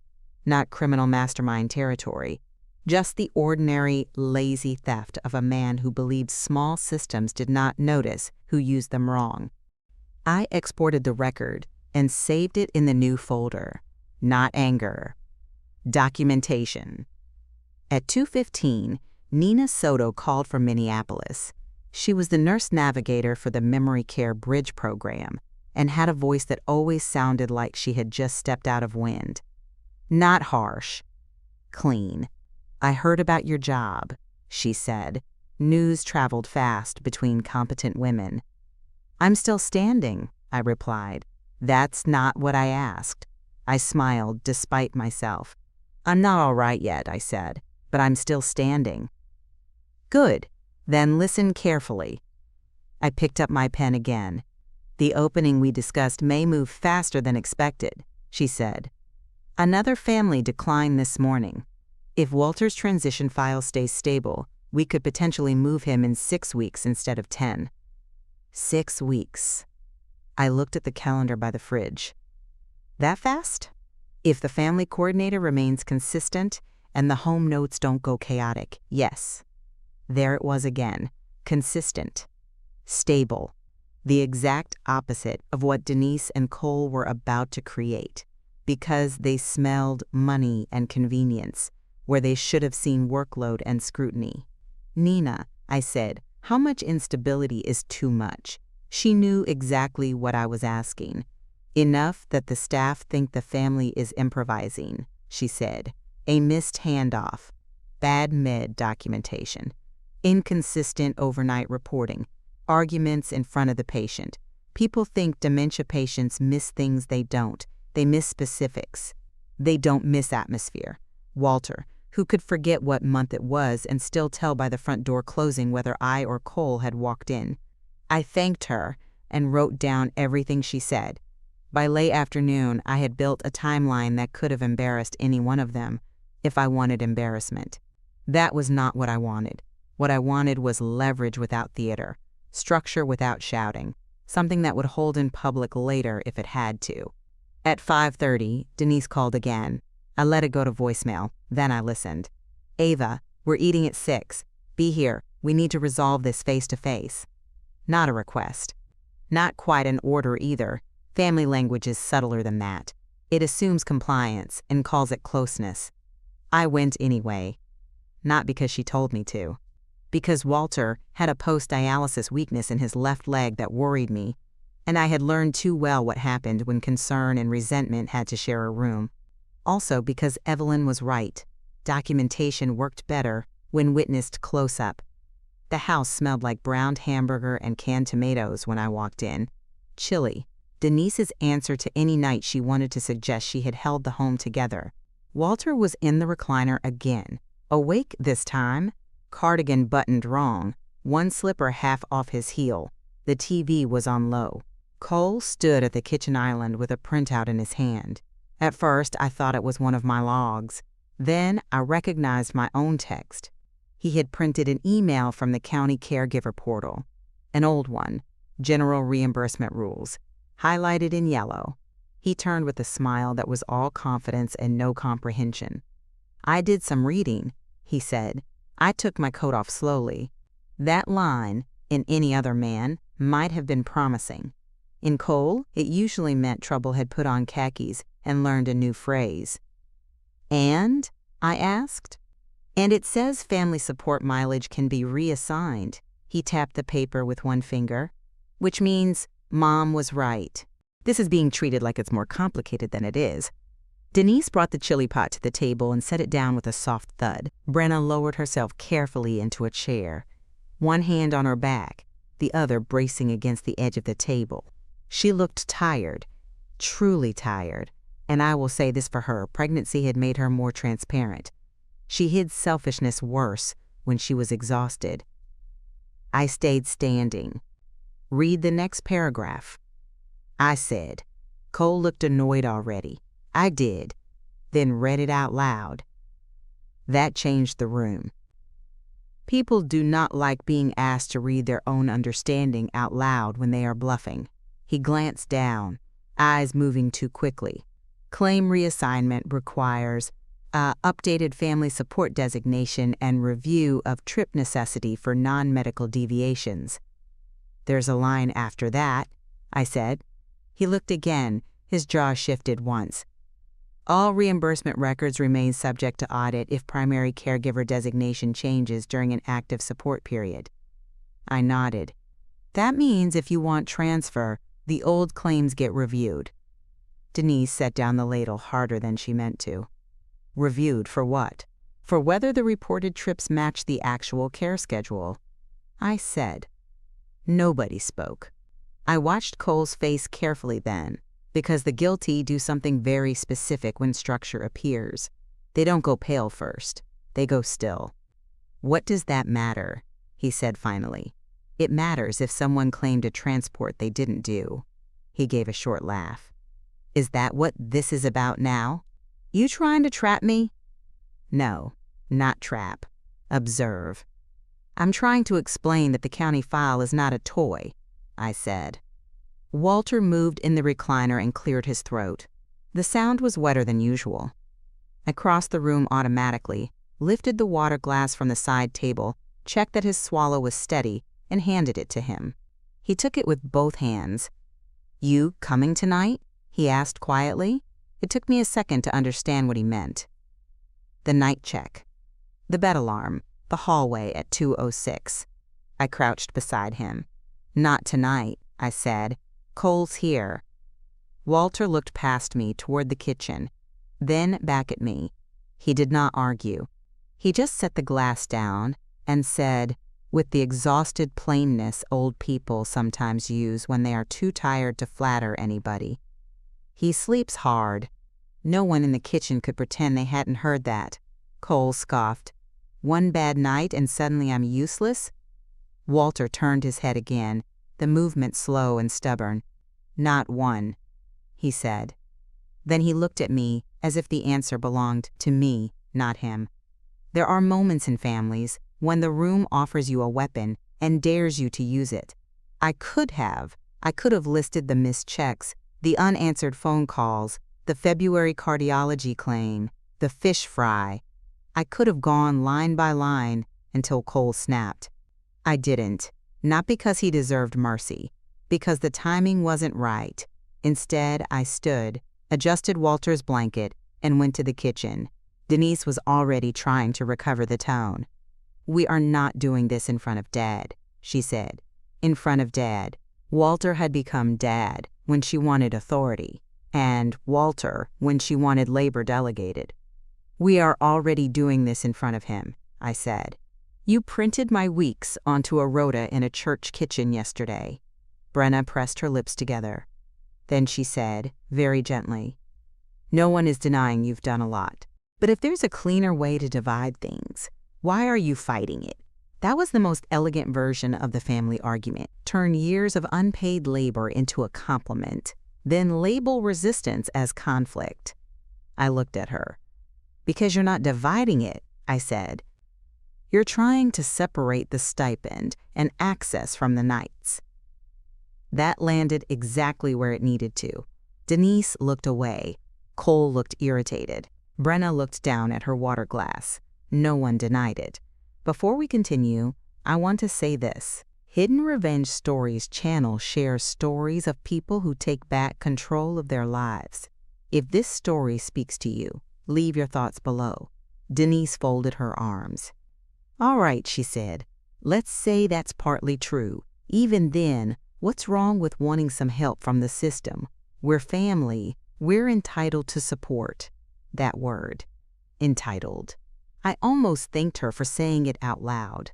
S1: Not criminal mastermind territory. Just the ordinary, lazy theft of a man who believed small systems did not notice who used them wrong. I exported the record and saved it in the new folder. Not anger. Documentation. At 2:15, Nina Soto called from Minneapolis. She was the nurse navigator for the Memory Care Bridge program and had a voice that always sounded like she had just stepped out of wind. Not harsh. Clean. "I heard about your job," she said. News traveled fast between competent women. "I'm still standing," I replied. "That's not what I asked." I smiled despite myself. "I'm not all right yet," I said, "but I'm still standing." "Good. Then listen carefully." I picked up my pen again. "The opening we discussed may move faster than expected," she said. "Another family declined this morning. If Walter's transition file stays stable, we could potentially move him in 6 weeks instead of 10. 6 weeks. I looked at the calendar by the fridge. That fast? If the family coordinator remains consistent and the home notes don't go chaotic, yes. There it was again. Consistent. Stable. The exact opposite of what Denise and Cole were about to create, because they smelled money and convenience, where they should have seen workload and scrutiny. "Nina," I said, "how much instability is too much?" She knew exactly what I was asking. "Enough that the staff think the family is improvising," she said. "A missed handoff. Bad med documentation. Inconsistent overnight reporting. Arguments in front of the patient. People think dementia patients miss things they don't. They miss specifics. They don't miss atmosphere." Walter, who could forget what month it was and still tell by the front door closing whether I or Cole had walked in. I thanked her and wrote down everything she said. By late afternoon, I had built a timeline that could have embarrassed any one of them, if I wanted embarrassment. That was not what I wanted. What I wanted was leverage without theater, structure without shouting, something that would hold in public later if it had to. At 5:30, Denise called again. I let it go to voicemail, then I listened. "Ava, we're eating at 6. Be here. We need to resolve this face-to-face." Not a request. Not quite an order either. Family language is subtler than that. It assumes compliance and calls it closeness. I went anyway. Not because she told me to. Because Walter had a post-dialysis weakness in his left leg that worried me, and I had learned too well what happened when concern and resentment had to share a room. Also because Evelyn was right. Documentation worked better when witnessed close-up. The house smelled like browned hamburger and canned tomatoes when I walked in. Chilly. Denise's answer to any night she wanted to suggest she had held the home together. Walter was in the recliner again. Awake this time. Cardigan buttoned wrong. One slipper half off his heel. The TV was on low. Cole stood at the kitchen island with a printout in his hand. At first, I thought it was one of my logs. Then I recognized my own text. He had printed an email from the county caregiver portal. An old one. General reimbursement rules. Highlighted in yellow. He turned with a smile that was all confidence and no comprehension. "I did some reading," he said. I took my coat off slowly. That line, in any other man, might have been promising. In Cole, it usually meant trouble had put on khakis and learned a new phrase. "And?" I asked. "And it says family support mileage can be reassigned." He tapped the paper with one finger. "Which means Mom was right. This is being treated like it's more complicated than it is." Denise brought the chili pot to the table and set it down with a soft thud. Brenna lowered herself carefully into a chair, one hand on her back, the other bracing against the edge of the table. She looked tired, truly tired, and I will say this for her, pregnancy had made her more transparent. She hid selfishness worse when she was exhausted. I stayed standing. "Read the next paragraph," I said. Cole looked annoyed already. I did, then read it out loud. That changed the room. People do not like being asked to read their own understanding out loud when they are bluffing. He glanced down, eyes moving too quickly. Claim reassignment requires updated family support designation and review of trip necessity for non-medical deviations. "There's a line after that," I said. He looked again, his jaw shifted once. "All reimbursement records remain subject to audit if primary caregiver designation changes during an active support period." I nodded. "That means if you want transfer, the old claims get reviewed." Denise set down the ladle harder than she meant to. "Reviewed for what?" "For whether the reported trips match the actual care schedule," I said. Nobody spoke. I watched Cole's face carefully then, because the guilty do something very specific when structure appears. They don't go pale first. They go still. "What does that matter?" he said finally. "It matters if someone claimed a transport they didn't do." He gave a short laugh. "Is that what this is about now? You trying to trap me?" "No, not trap. Observe. I'm trying to explain that the county file is not a toy," I said. Walter moved in the recliner and cleared his throat. The sound was wetter than usual. I crossed the room automatically, lifted the water glass from the side table, checked that his swallow was steady, and handed it to him. He took it with both hands. "You coming tonight?" he asked quietly. It took me a second to understand what he meant. The night check. The bed alarm. The hallway at 2:06. I crouched beside him. "Not tonight," I said. "Cole's here." Walter looked past me toward the kitchen, then back at me. He did not argue. He just set the glass down and said, with the exhausted plainness old people sometimes use when they are too tired to flatter anybody, "He sleeps hard." No one in the kitchen could pretend they hadn't heard that. Cole scoffed. "One bad night and suddenly I'm useless?" Walter turned his head again, the movement slow and stubborn. "Not one," he said. Then he looked at me as if the answer belonged to me, not him. There are moments in families when the room offers you a weapon and dares you to use it. I could have listed the missed checks, the unanswered phone calls, the February cardiology claim, the fish fry. I could have gone line by line until Cole snapped. I didn't, not because he deserved mercy, because the timing wasn't right. Instead, I stood, adjusted Walter's blanket, and went to the kitchen. Denise was already trying to recover the tone. "We are not doing this in front of Dad," she said. In front of Dad. Walter had become Dad when she wanted authority, and Walter when she wanted labor delegated. "We are already doing this in front of him," I said. "You printed my weeks onto a rota in a church kitchen yesterday." Brenna pressed her lips together. Then she said, very gently, "No one is denying you've done a lot. But if there's a cleaner way to divide things, why are you fighting it?" That was the most elegant version of the family argument. Turn years of unpaid labor into a compliment, then label resistance as conflict. I looked at her. "Because you're not dividing it," I said. "You're trying to separate the stipend and access from the nights." That landed exactly where it needed to. Denise looked away. Cole looked irritated. Brenna looked down at her water glass. No one denied it. Before we continue, I want to say this. Hidden Revenge Stories channel shares stories of people who take back control of their lives. If this story speaks to you, leave your thoughts below. Denise folded her arms. "All right," she said. "Let's say that's partly true. Even then, what's wrong with wanting some help from the system? We're family. We're entitled to support." That word. Entitled. I almost thanked her for saying it out loud.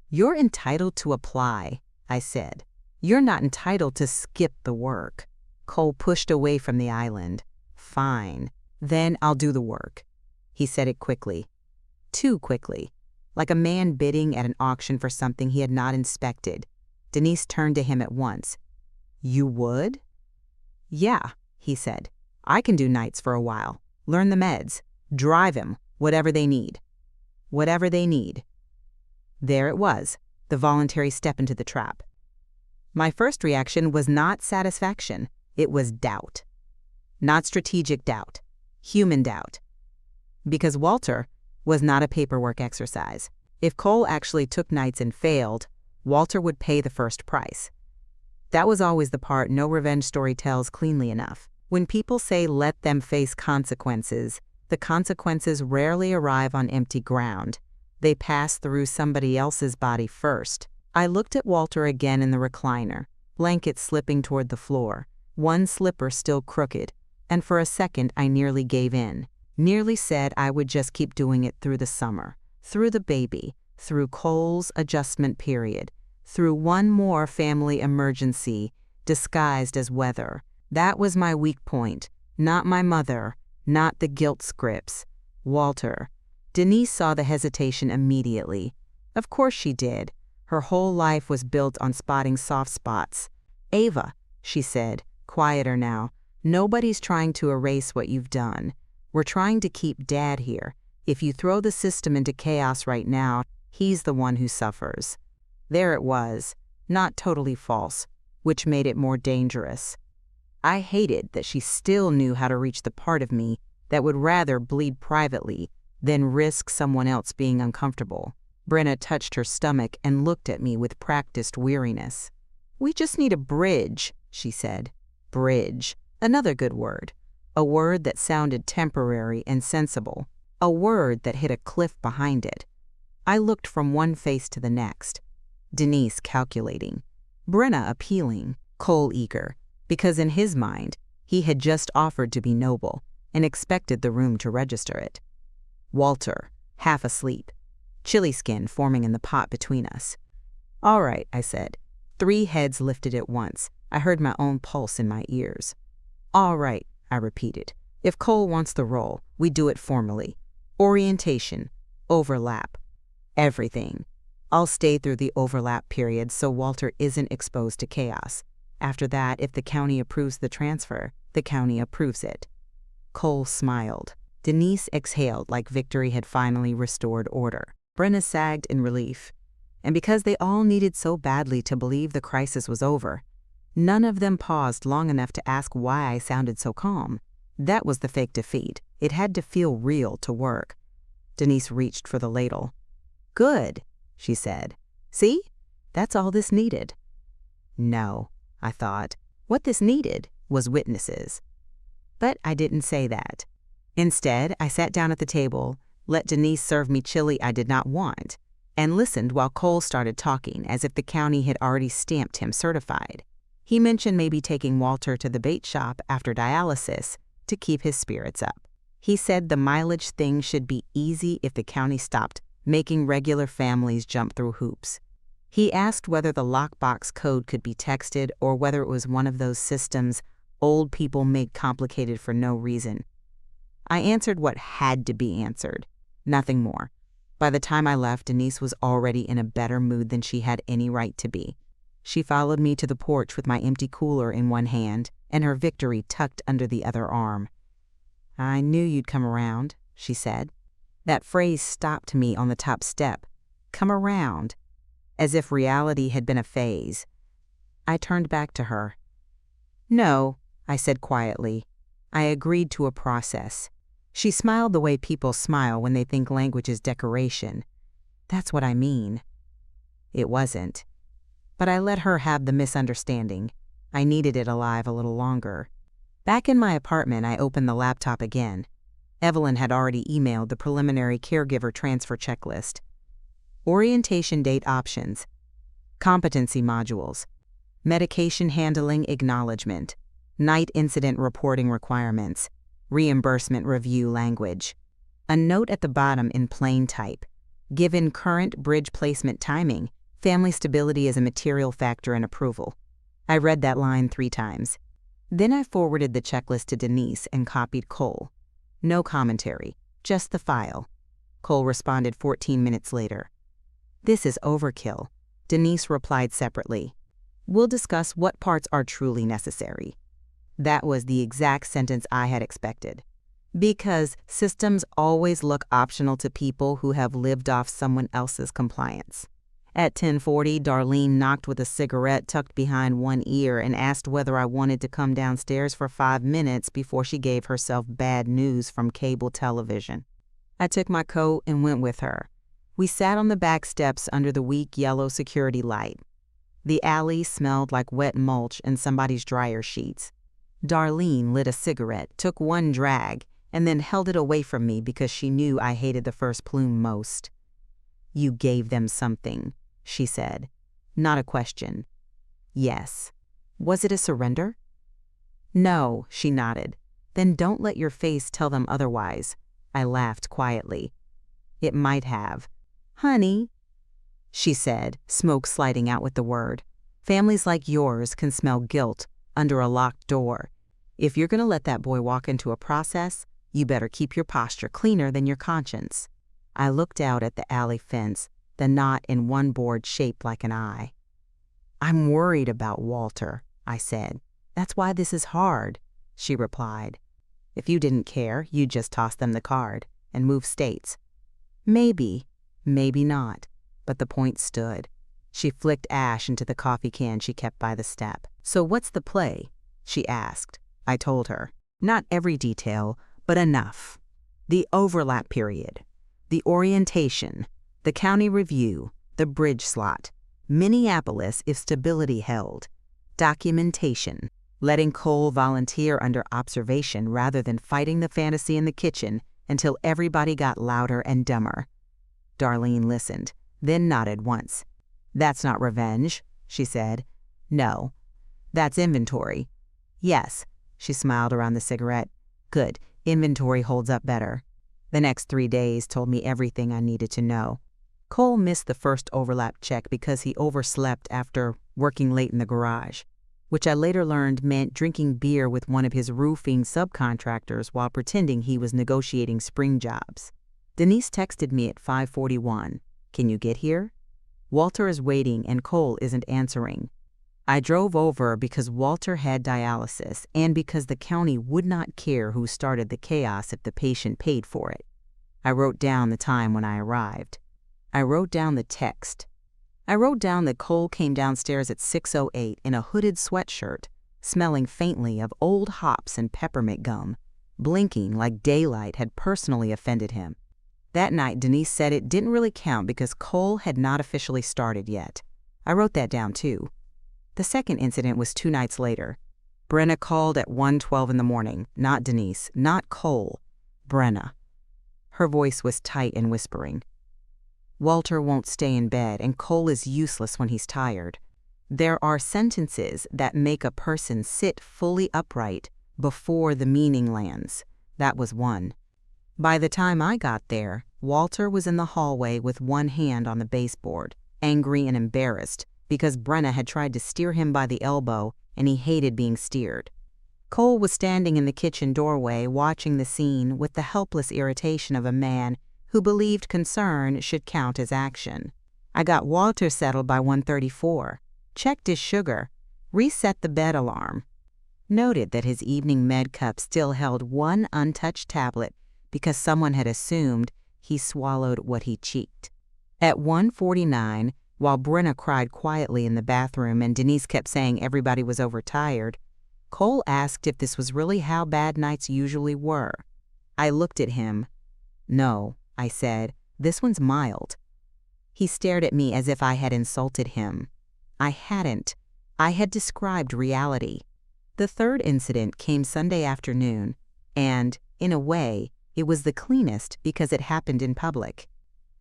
S1: "You're entitled to apply," I said. "You're not entitled to skip the work." Cole pushed away from the island. "Fine. Then I'll do the work." He said it quickly. Too quickly. Like a man bidding at an auction for something he had not inspected. Denise turned to him at once. "You would?" "Yeah," he said. "I can do nights for a while. Learn the meds. Drive him. Whatever they need." Whatever they need. There it was, the voluntary step into the trap. My first reaction was not satisfaction. It was doubt. Not strategic doubt. Human doubt. Because Walter was not a paperwork exercise. If Cole actually took nights and failed, Walter would pay the first price. That was always the part no revenge story tells cleanly enough. When people say let them face consequences, the consequences rarely arrive on empty ground. They pass through somebody else's body first. I looked at Walter again in the recliner, blanket slipping toward the floor, one slipper still crooked, and for a second I nearly gave in. Nearly said I would just keep doing it through the summer, through the baby, through Cole's adjustment period, through one more family emergency disguised as weather. That was my weak point, not my mother, not the guilt scripts. Walter. Denise saw the hesitation immediately. Of course she did. Her whole life was built on spotting soft spots. "Ava," she said, quieter now, "nobody's trying to erase what you've done. We're trying to keep Dad here. If you throw the system into chaos right now, he's the one who suffers." There it was, not totally false, which made it more dangerous. I hated that she still knew how to reach the part of me that would rather bleed privately than risk someone else being uncomfortable. Brenna touched her stomach and looked at me with practiced weariness. "We just need a bridge," she said. Bridge. Another good word. A word that sounded temporary and sensible. A word that hit a cliff behind it. I looked from one face to the next. Denise calculating. Brenna appealing. Cole eager. Because in his mind, he had just offered to be noble and expected the room to register it. Walter, half asleep. Chili skin forming in the pot between us. "All right," I said. 3 heads lifted at once. I heard my own pulse in my ears. "All right," I repeated. "If Cole wants the role, we do it formally. Orientation, overlap, everything. I'll stay through the overlap period so Walter isn't exposed to chaos. After that, if the county approves the transfer, the county approves it." Cole smiled. Denise exhaled like victory had finally restored order. Brenna sagged in relief. And because they all needed so badly to believe the crisis was over, none of them paused long enough to ask why I sounded so calm. That was the fake defeat. It had to feel real to work. Denise reached for the ladle. "Good," she said. "See? That's all this needed." No, I thought. What this needed was witnesses. But I didn't say that. Instead, I sat down at the table, let Denise serve me chili I did not want, and listened while Cole started talking as if the county had already stamped him certified. He mentioned maybe taking Walter to the bait shop after dialysis to keep his spirits up. He said the mileage thing should be easy if the county stopped making regular families jump through hoops. He asked whether the lockbox code could be texted or whether it was one of those systems old people made complicated for no reason. I answered what had to be answered, nothing more. By the time I left, Denise was already in a better mood than she had any right to be. She followed me to the porch with my empty cooler in one hand and her victory tucked under the other arm. "I knew you'd come around," she said. That phrase stopped me on the top step. Come around. As if reality had been a phase. I turned back to her. "No," I said quietly. I agreed to a process. She smiled the way people smile when they think language is decoration. "That's what I mean." It wasn't. But I let her have the misunderstanding. I needed it alive a little longer. Back in my apartment, I opened the laptop again. Evelyn had already emailed the preliminary caregiver transfer checklist. Orientation date options. Competency modules. Medication handling acknowledgement. Night incident reporting requirements. Reimbursement review language. A note at the bottom in plain type. Given current bridge placement timing, Family stability is a material factor in approval. I read that line 3 times. Then I forwarded the checklist to Denise and copied Cole. No commentary, just the file. Cole responded 14 minutes later. This is overkill. Denise replied separately. We'll discuss what parts are truly necessary. That was the exact sentence I had expected. Because systems always look optional to people who have lived off someone else's compliance. At 10:40, Darlene knocked with a cigarette tucked behind one ear and asked whether I wanted to come downstairs for 5 minutes before she gave herself bad news from cable television. I took my coat and went with her. We sat on the back steps under the weak yellow security light. The alley smelled like wet mulch and somebody's dryer sheets. Darlene lit a cigarette, took one drag, and then held it away from me because she knew I hated the first plume most. You gave them something, she said. Not a question. Yes. Was it a surrender? No, she nodded. Then don't let your face tell them otherwise. I laughed quietly. It might have. Honey, she said, smoke sliding out with the word. Families like yours can smell guilt under a locked door. If you're going to let that boy walk into a process, you better keep your posture cleaner than your conscience. I looked out at the alley fence, the knot in one board shaped like an eye. I'm worried about Walter, I said. That's why this is hard, she replied. If you didn't care, you'd just toss them the card and move states. Maybe, maybe not, but the point stood. She flicked ash into the coffee can she kept by the step. So what's the play? She asked. I told her. Not every detail, but enough. The overlap period, the orientation, the county review, the bridge slot, Minneapolis if stability held, documentation, letting Cole volunteer under observation rather than fighting the fantasy in the kitchen until everybody got louder and dumber. Darlene listened, then nodded once. That's not revenge, she said. No. That's inventory. Yes, she smiled around the cigarette. Good, inventory holds up better. The next 3 days told me everything I needed to know. Cole missed the first overlap check because he overslept after working late in the garage, which I later learned meant drinking beer with one of his roofing subcontractors while pretending he was negotiating spring jobs. Denise texted me at 5:41. Can you get here? Walter is waiting and Cole isn't answering. I drove over because Walter had dialysis and because the county would not care who started the chaos if the patient paid for it. I wrote down the time when I arrived. I wrote down the text. I wrote down that Cole came downstairs at 6:08 in a hooded sweatshirt, smelling faintly of old hops and peppermint gum, blinking like daylight had personally offended him. That night, Denise said it didn't really count because Cole had not officially started yet. I wrote that down too. The second incident was 2 nights later. Brenna called at 1:12 in the morning. Not Denise, not Cole. Brenna. Her voice was tight and whispering. Walter won't stay in bed, and Cole is useless when he's tired. There are sentences that make a person sit fully upright before the meaning lands. That was one. By the time I got there, Walter was in the hallway with one hand on the baseboard, angry and embarrassed, because Brenna had tried to steer him by the elbow and he hated being steered. Cole was standing in the kitchen doorway watching the scene with the helpless irritation of a man who believed concern should count as action. I got Walter settled by 1:34, checked his sugar, reset the bed alarm, noted that his evening med cup still held one untouched tablet because someone had assumed he swallowed what he cheeked. At 1:49, while Brenna cried quietly in the bathroom and Denise kept saying everybody was overtired, Cole asked if this was really how bad nights usually were. I looked at him. No, I said, this one's mild. He stared at me as if I had insulted him. I hadn't. I had described reality. The third incident came Sunday afternoon, and, in a way, it was the cleanest because it happened in public.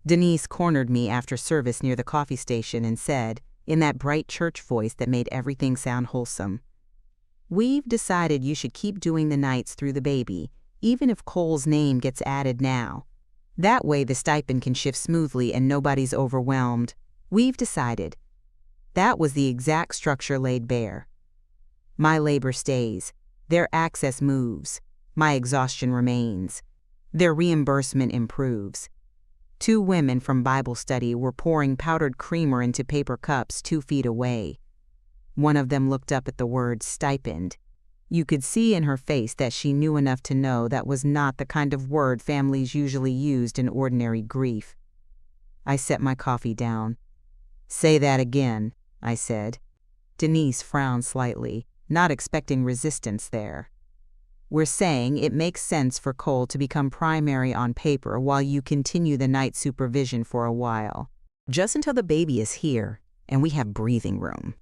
S1: Denise cornered me after service near the coffee station and said, in that bright church voice that made everything sound wholesome, "We've decided you should keep doing the nights through the baby, even if Cole's name gets added now. That way the stipend can shift smoothly and nobody's overwhelmed. We've decided. That was the exact structure laid bare. My labor stays. Their access moves. My exhaustion remains. Their reimbursement improves. 2 women from Bible study were pouring powdered creamer into paper cups 2 feet away. One of them looked up at the word stipend. You could see in her face that she knew enough to know that was not the kind of word families usually used in ordinary grief. I set my coffee down. "Say that again," I said. Denise frowned slightly, not expecting resistance there. "We're saying it makes sense for Cole to become primary on paper while you continue the night supervision for a while. Just until the baby is here and we have breathing room."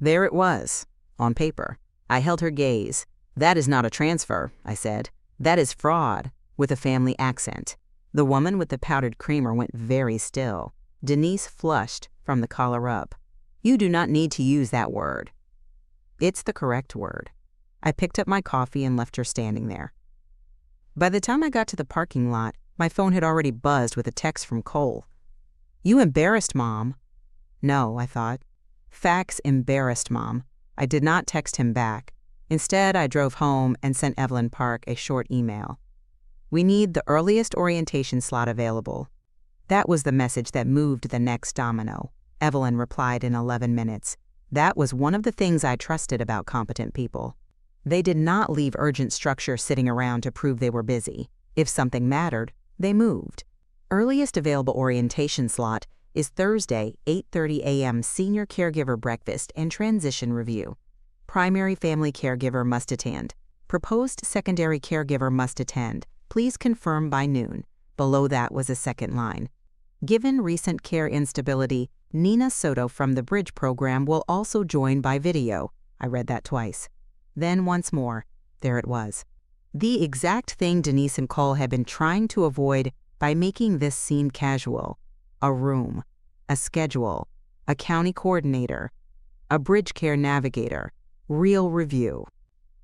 S1: There it was, on paper. I held her gaze. "That is not a transfer," I said. "That is fraud," with a family accent. The woman with the powdered creamer went very still. Denise flushed from the collar up. "You do not need to use that word." "It's the correct word." I picked up my coffee and left her standing there. By the time I got to the parking lot, my phone had already buzzed with a text from Cole. "You embarrassed Mom." No, I thought. Facts embarrassed Mom. I did not text him back. Instead, I drove home and sent Evelyn Park a short email. "We need the earliest orientation slot available." That was the message that moved the next domino. Evelyn replied in 11 minutes. That was one of the things I trusted about competent people. They did not leave urgent structure sitting around to prove they were busy. If something mattered, they moved. Earliest available orientation slot is Thursday, 8:30 a.m. Senior Caregiver Breakfast and Transition Review. Primary family caregiver must attend. Proposed secondary caregiver must attend. Please confirm by noon. Below that was a second line. Given recent care instability, Nina Soto from the Bridge program will also join by video. I read that twice. Then once more, there it was. The exact thing Denise and Cole had been trying to avoid by making this seem casual. A room, a schedule, a county coordinator, a bridge care navigator, real review.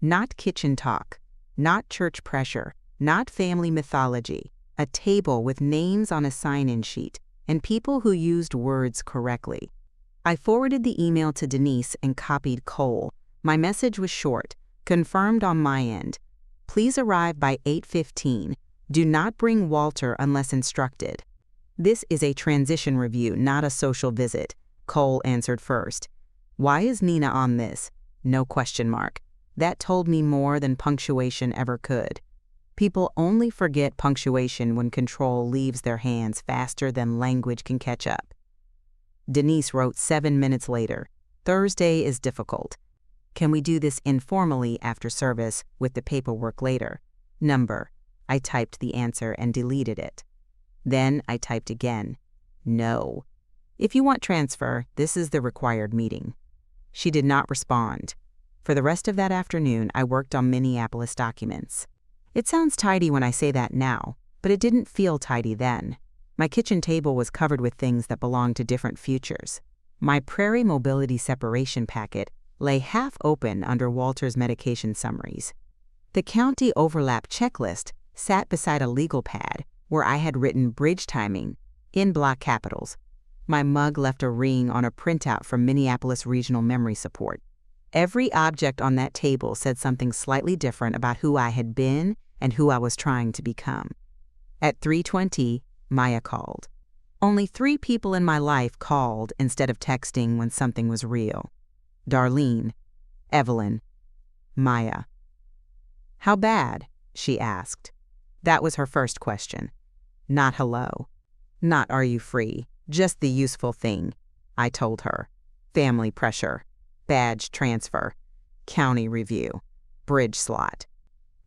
S1: Not kitchen talk, not church pressure, not family mythology. A table with names on a sign-in sheet and people who used words correctly. I forwarded the email to Denise and copied Cole. My message was short, confirmed on my end. Please arrive by 8:15. Do not bring Walter unless instructed. This is a transition review, not a social visit. Cole answered first. Why is Nina on this? No question mark. That told me more than punctuation ever could. People only forget punctuation when control leaves their hands faster than language can catch up. Denise wrote 7 minutes later. Thursday is difficult. Can we do this informally after service with the paperwork later? Number. I typed the answer and deleted it. Then I typed again. No. If you want transfer, this is the required meeting. She did not respond. For the rest of that afternoon, I worked on Minneapolis documents. It sounds tidy when I say that now, but it didn't feel tidy then. My kitchen table was covered with things that belonged to different futures. My Prairie Mobility Separation packet lay half open under Walter's medication summaries. The county overlap checklist sat beside a legal pad where I had written bridge timing in block capitals. My mug left a ring on a printout from Minneapolis Regional Memory Support. Every object on that table said something slightly different about who I had been and who I was trying to become. At 3:20, Maya called. Only 3 people in my life called instead of texting when something was real. Darlene, Evelyn, Maya. How bad? She asked. That was her first question. Not hello. Not are you free. Just the useful thing. I told her. Family pressure. Badge transfer. County review. Bridge slot.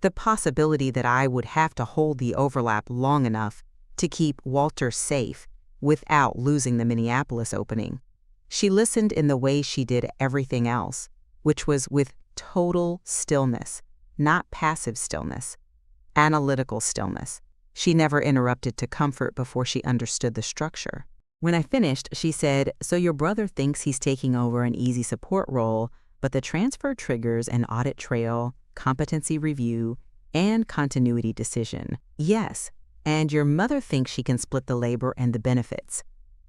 S1: The possibility that I would have to hold the overlap long enough to keep Walter safe without losing the Minneapolis opening. She listened in the way she did everything else, which was with total stillness, not passive stillness, analytical stillness. She never interrupted to comfort before she understood the structure. When I finished, she said, "So your brother thinks he's taking over an easy support role, but the transfer triggers an audit trail, competency review, and continuity decision." Yes. And your mother thinks she can split the labor and the benefits.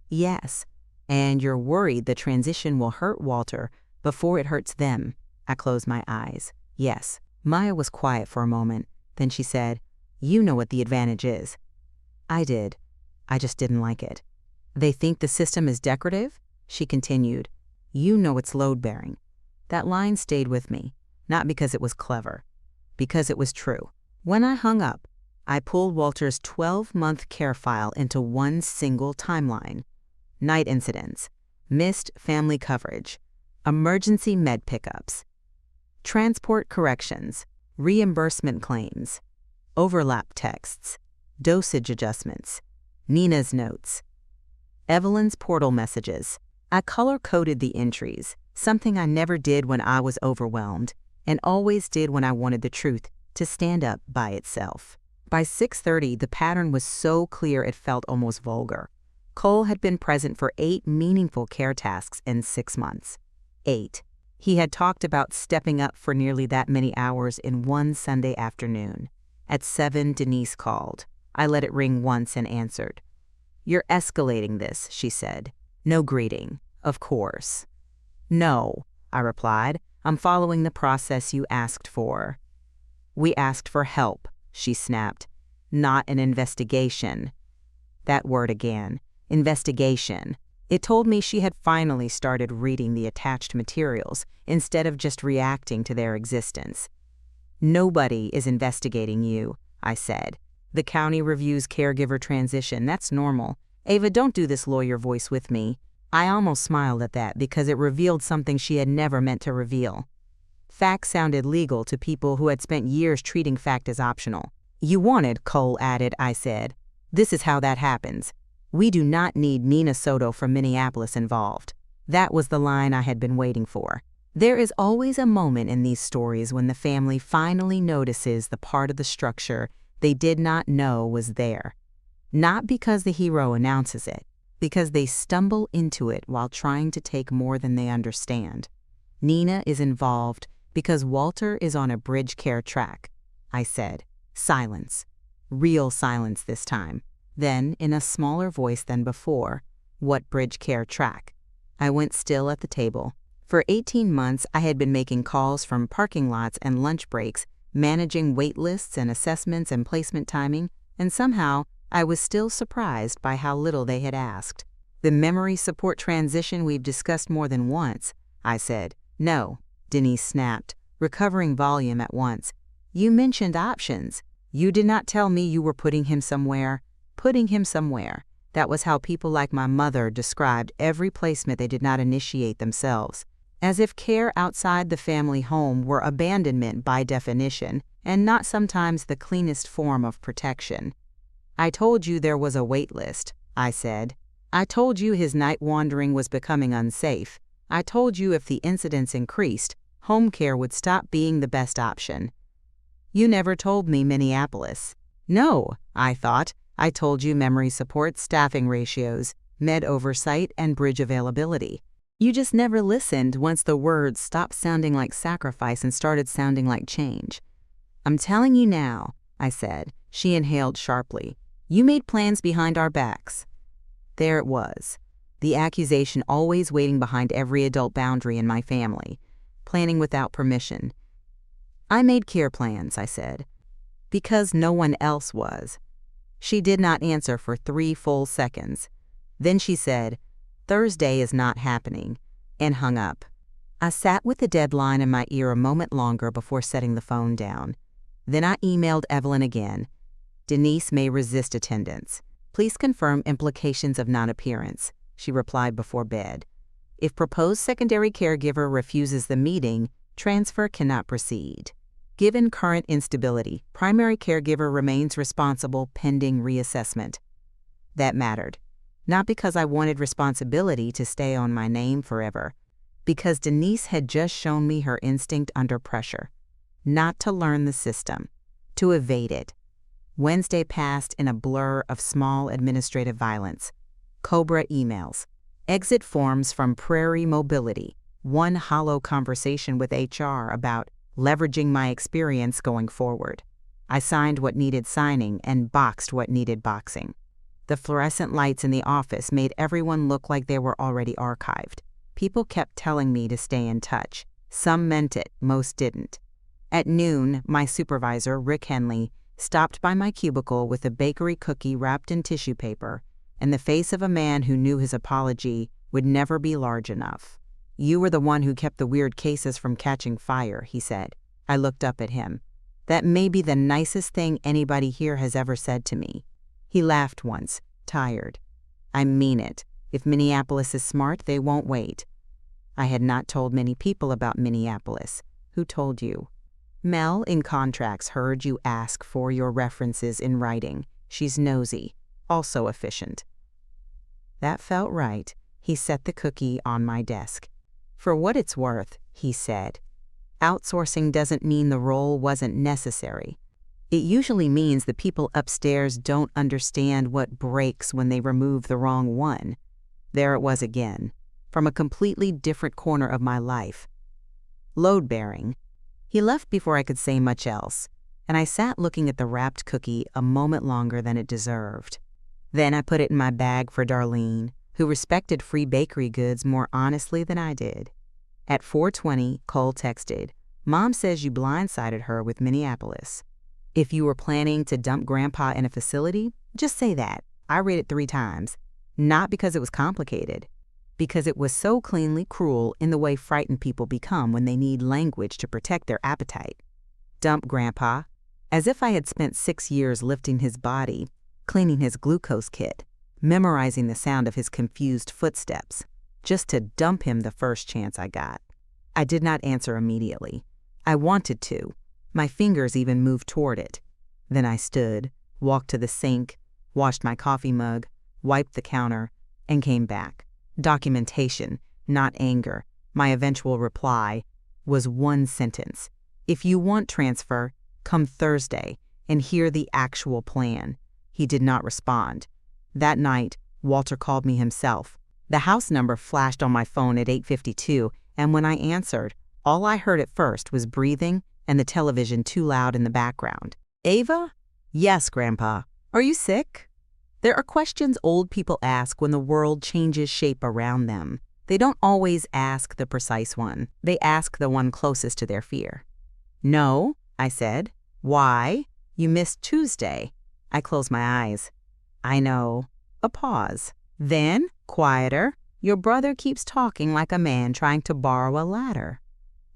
S1: Yes. And you're worried the transition will hurt Walter before it hurts them. I closed my eyes. Yes. Maya was quiet for a moment. Then she said, "You know what the advantage is." I did. I just didn't like it. "They think the system is decorative?" She continued. "You know it's load-bearing." That line stayed with me, not because it was clever, because it was true. When I hung up, I pulled Walter's 12-month care file into one single timeline. Night incidents, missed family coverage, emergency med pickups, transport corrections, reimbursement claims, overlap texts, dosage adjustments, Nina's notes, Evelyn's portal messages. I color-coded the entries, something I never did when I was overwhelmed, and always did when I wanted the truth to stand up by itself. By 6:30, the pattern was so clear it felt almost vulgar. Cole had been present for 8 meaningful care tasks in 6 months. 8. He had talked about stepping up for nearly that many hours in one Sunday afternoon. At 7, Denise called. I let it ring once and answered. "You're escalating this," she said. No greeting, of course. "No," I replied. "I'm following the process you asked for." "We asked for help," she snapped. "Not an investigation." That word again. Investigation. It told me she had finally started reading the attached materials instead of just reacting to their existence. "Nobody is investigating you," I said. "The county reviews caregiver transition. That's normal. Ava, don't do this lawyer voice with me." I almost smiled at that because it revealed something she had never meant to reveal. Fact sounded legal to people who had spent years treating fact as optional. "You wanted," Cole added, I said. "This is how that happens. We do not need Nina Soto from Minneapolis involved." That was the line I had been waiting for. There is always a moment in these stories when the family finally notices the part of the structure they did not know was there. Not because the hero announces it, because they stumble into it while trying to take more than they understand. Nina is involved because Walter is on a bridge care track. I said, "Silence." Real silence this time. Then, in a smaller voice than before, "What bridge care track?" I went still at the table. For 18 months, I had been making calls from parking lots and lunch breaks, managing wait lists and assessments and placement timing, and somehow I was still surprised by how little they had asked. "The memory support transition we've discussed more than once," I said. "No," Denise snapped, recovering volume at once. "You mentioned options. You did not tell me you were putting him somewhere." Putting him somewhere. That was how people like my mother described every placement they did not initiate themselves. As if care outside the family home were abandonment by definition, and not sometimes the cleanest form of protection. "I told you there was a wait list," I said. "I told you his night wandering was becoming unsafe. I told you if the incidents increased, home care would stop being the best option." "You never told me Minneapolis." "No," I thought. "I told you memory support, staffing ratios, med oversight, and bridge availability. You just never listened once the words stopped sounding like sacrifice and started sounding like change." "I'm telling you now," I said. She inhaled sharply. "You made plans behind our backs." There it was. The accusation always waiting behind every adult boundary in my family. Planning without permission. "I made care plans," I said. "Because no one else was." She did not answer for 3 full seconds. Then she said, "Thursday is not happening," and hung up. I sat with the deadline in my ear a moment longer before setting the phone down. Then I emailed Evelyn again. "Denise may resist attendance. Please confirm implications of non-appearance," she replied before bed. "If proposed secondary caregiver refuses the meeting, transfer cannot proceed. Given current instability, primary caregiver remains responsible pending reassessment." That mattered. Not because I wanted responsibility to stay on my name forever, because Denise had just shown me her instinct under pressure. Not to learn the system, to evade it. Wednesday passed in a blur of small administrative violence. Cobra emails, exit forms from Prairie Mobility, one hollow conversation with HR about leveraging my experience going forward. I signed what needed signing and boxed what needed boxing. The fluorescent lights in the office made everyone look like they were already archived. People kept telling me to stay in touch. Some meant it, most didn't. At noon, my supervisor, Rick Henley, stopped by my cubicle with a bakery cookie wrapped in tissue paper and the face of a man who knew his apology would never be large enough. "You were the one who kept the weird cases from catching fire," he said. I looked up at him. "That may be the nicest thing anybody here has ever said to me." He laughed once, tired. "I mean it. If Minneapolis is smart, they won't wait." I had not told many people about Minneapolis. Who told you? Mel in contracts heard you ask for your references in writing. She's nosy, also efficient. That felt right. He set the cookie on my desk. "For what it's worth," he said, "outsourcing doesn't mean the role wasn't necessary. It usually means the people upstairs don't understand what breaks when they remove the wrong one." There it was again, from a completely different corner of my life. Load-bearing. He left before I could say much else, and I sat looking at the wrapped cookie a moment longer than it deserved. Then I put it in my bag for Darlene, who respected free bakery goods more honestly than I did. At 4:20, Cole texted, "Mom says you blindsided her with Minneapolis. If you were planning to dump Grandpa in a facility, just say that. I read it 3 times. Not because it was complicated, because it was so cleanly cruel in the way frightened people become when they need language to protect their appetite. Dump Grandpa, as if I had spent 6 years lifting his body, cleaning his glucose kit, memorizing the sound of his confused footsteps, just to dump him the first chance I got." I did not answer immediately. I wanted to. My fingers even moved toward it. Then I stood, walked to the sink, washed my coffee mug, wiped the counter, and came back. Documentation, not anger. My eventual reply was 1 sentence. "If you want transfer, come Thursday and hear the actual plan." He did not respond. That night, Walter called me himself. The house number flashed on my phone at 8:52, and when I answered, all I heard at first was breathing and the television too loud in the background. "Ava?" "Yes, Grandpa. Are you sick?" There are questions old people ask when the world changes shape around them. They don't always ask the precise one. They ask the one closest to their fear. "No," I said. "Why? You missed Tuesday." I closed my eyes. "I know." A pause. Then, quieter, "Your brother keeps talking like a man trying to borrow a ladder."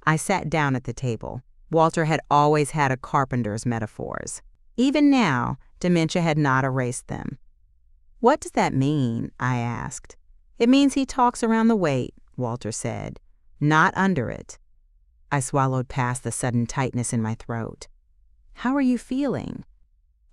S1: I sat down at the table. Walter had always had a carpenter's metaphors. Even now, dementia had not erased them. "What does that mean?" I asked. "It means he talks around the weight," Walter said, "not under it." I swallowed past the sudden tightness in my throat. "How are you feeling?"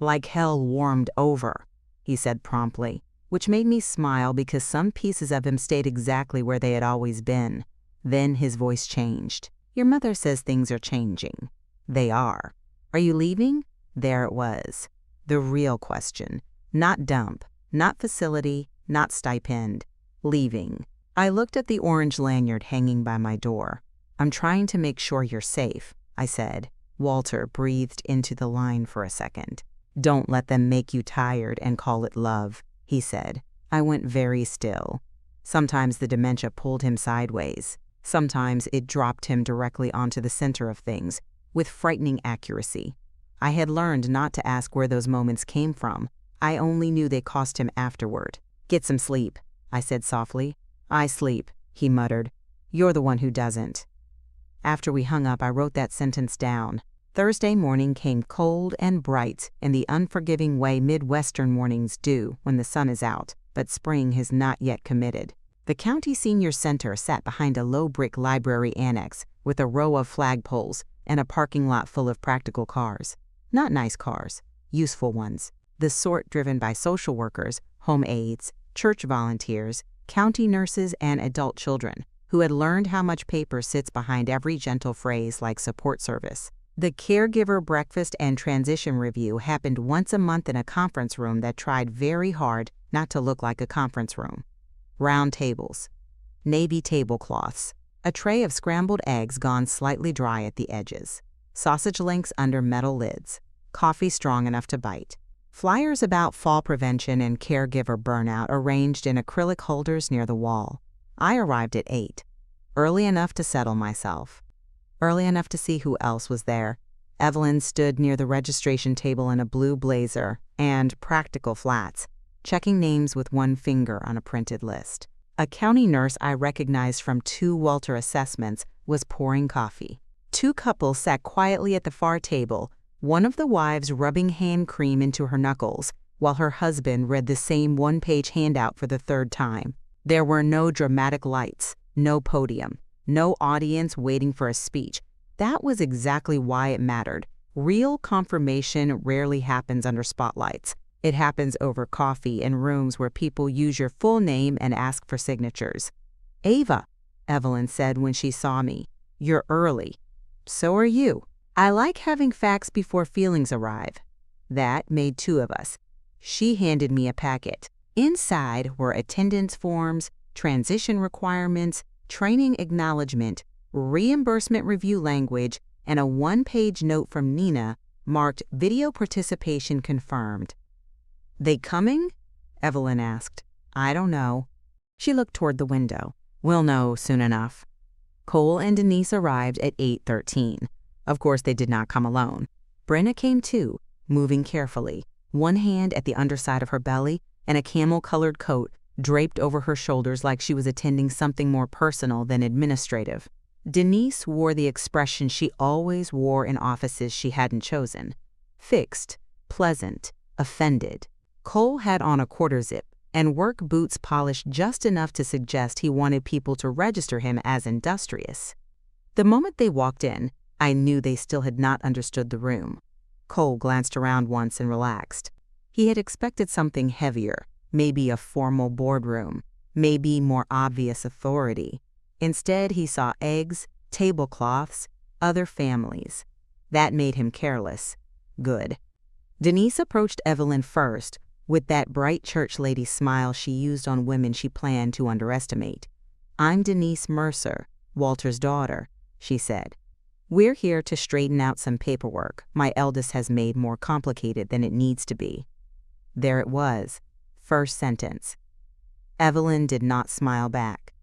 S1: "Like hell warmed over," he said promptly, which made me smile because some pieces of him stayed exactly where they had always been. Then his voice changed. "Your mother says things are changing." They are. "Are you leaving?" There it was. The real question. Not dump, not facility, not stipend. Leaving. I looked at the orange lanyard hanging by my door. "I'm trying to make sure you're safe," I said. Walter breathed into the line for a second. "Don't let them make you tired and call it love," he said. I went very still. Sometimes the dementia pulled him sideways. Sometimes it dropped him directly onto the center of things, with frightening accuracy. I had learned not to ask where those moments came from. I only knew they cost him afterward. "Get some sleep," I said softly. "I sleep," he muttered. "You're the one who doesn't." After we hung up, I wrote that sentence down. Thursday morning came cold and bright in the unforgiving way Midwestern mornings do when the sun is out, but spring has not yet committed. The county senior center sat behind a low brick library annex with a row of flagpoles and a parking lot full of practical cars. Not nice cars, useful ones. The sort driven by social workers, home aides, church volunteers, county nurses, and adult children who had learned how much paper sits behind every gentle phrase like support service. The Caregiver breakfast and transition review happened once a month in a conference room that tried very hard not to look like a conference room. Round tables, navy tablecloths, a tray of scrambled eggs gone slightly dry at the edges, sausage links under metal lids, coffee strong enough to bite, Flyers about fall prevention and caregiver burnout arranged in acrylic holders near the wall. I arrived at 8, early enough to settle myself, early enough to see who else was there. Evelyn stood near the registration table in a blue blazer and practical flats, checking names with one finger on a printed list. A county nurse I recognized from 2 Walter assessments was pouring coffee. 2 couples sat quietly at the far table, one of the wives rubbing hand cream into her knuckles, while her husband read the same one-page handout for the 3rd time. There were no dramatic lights, no podium, no audience waiting for a speech. That was exactly why it mattered. Real confirmation rarely happens under spotlights. It happens over coffee in rooms where people use your full name and ask for signatures. "Ava," Evelyn said when she saw me, "you're early." "So are you." "I like having facts before feelings arrive." That made 2 of us. She handed me a packet. Inside were attendance forms, transition requirements, training acknowledgement, reimbursement review language, and a 1-page note from Nina marked "Video participation confirmed." "They coming?" Evelyn asked. "I don't know." She looked toward the window. "We'll know soon enough." Cole and Denise arrived at 8:13. Of course, they did not come alone. Brenna came too, moving carefully, one hand at the underside of her belly and a camel-colored coat draped over her shoulders like she was attending something more personal than administrative. Denise wore the expression she always wore in offices she hadn't chosen: fixed, pleasant, offended. Cole had on a quarter zip and work boots polished just enough to suggest he wanted people to register him as industrious. The moment they walked in, I knew they still had not understood the room. Cole glanced around once and relaxed. He had expected something heavier, maybe a formal boardroom, maybe more obvious authority. Instead, he saw eggs, tablecloths, other families. That made him careless. Good. Denise approached Evelyn first, with that bright church lady smile she used on women she planned to underestimate. "I'm Denise Mercer, Walter's daughter," she said. "We're here to straighten out some paperwork my eldest has made more complicated than it needs to be." There it was, first sentence. Evelyn did not smile back.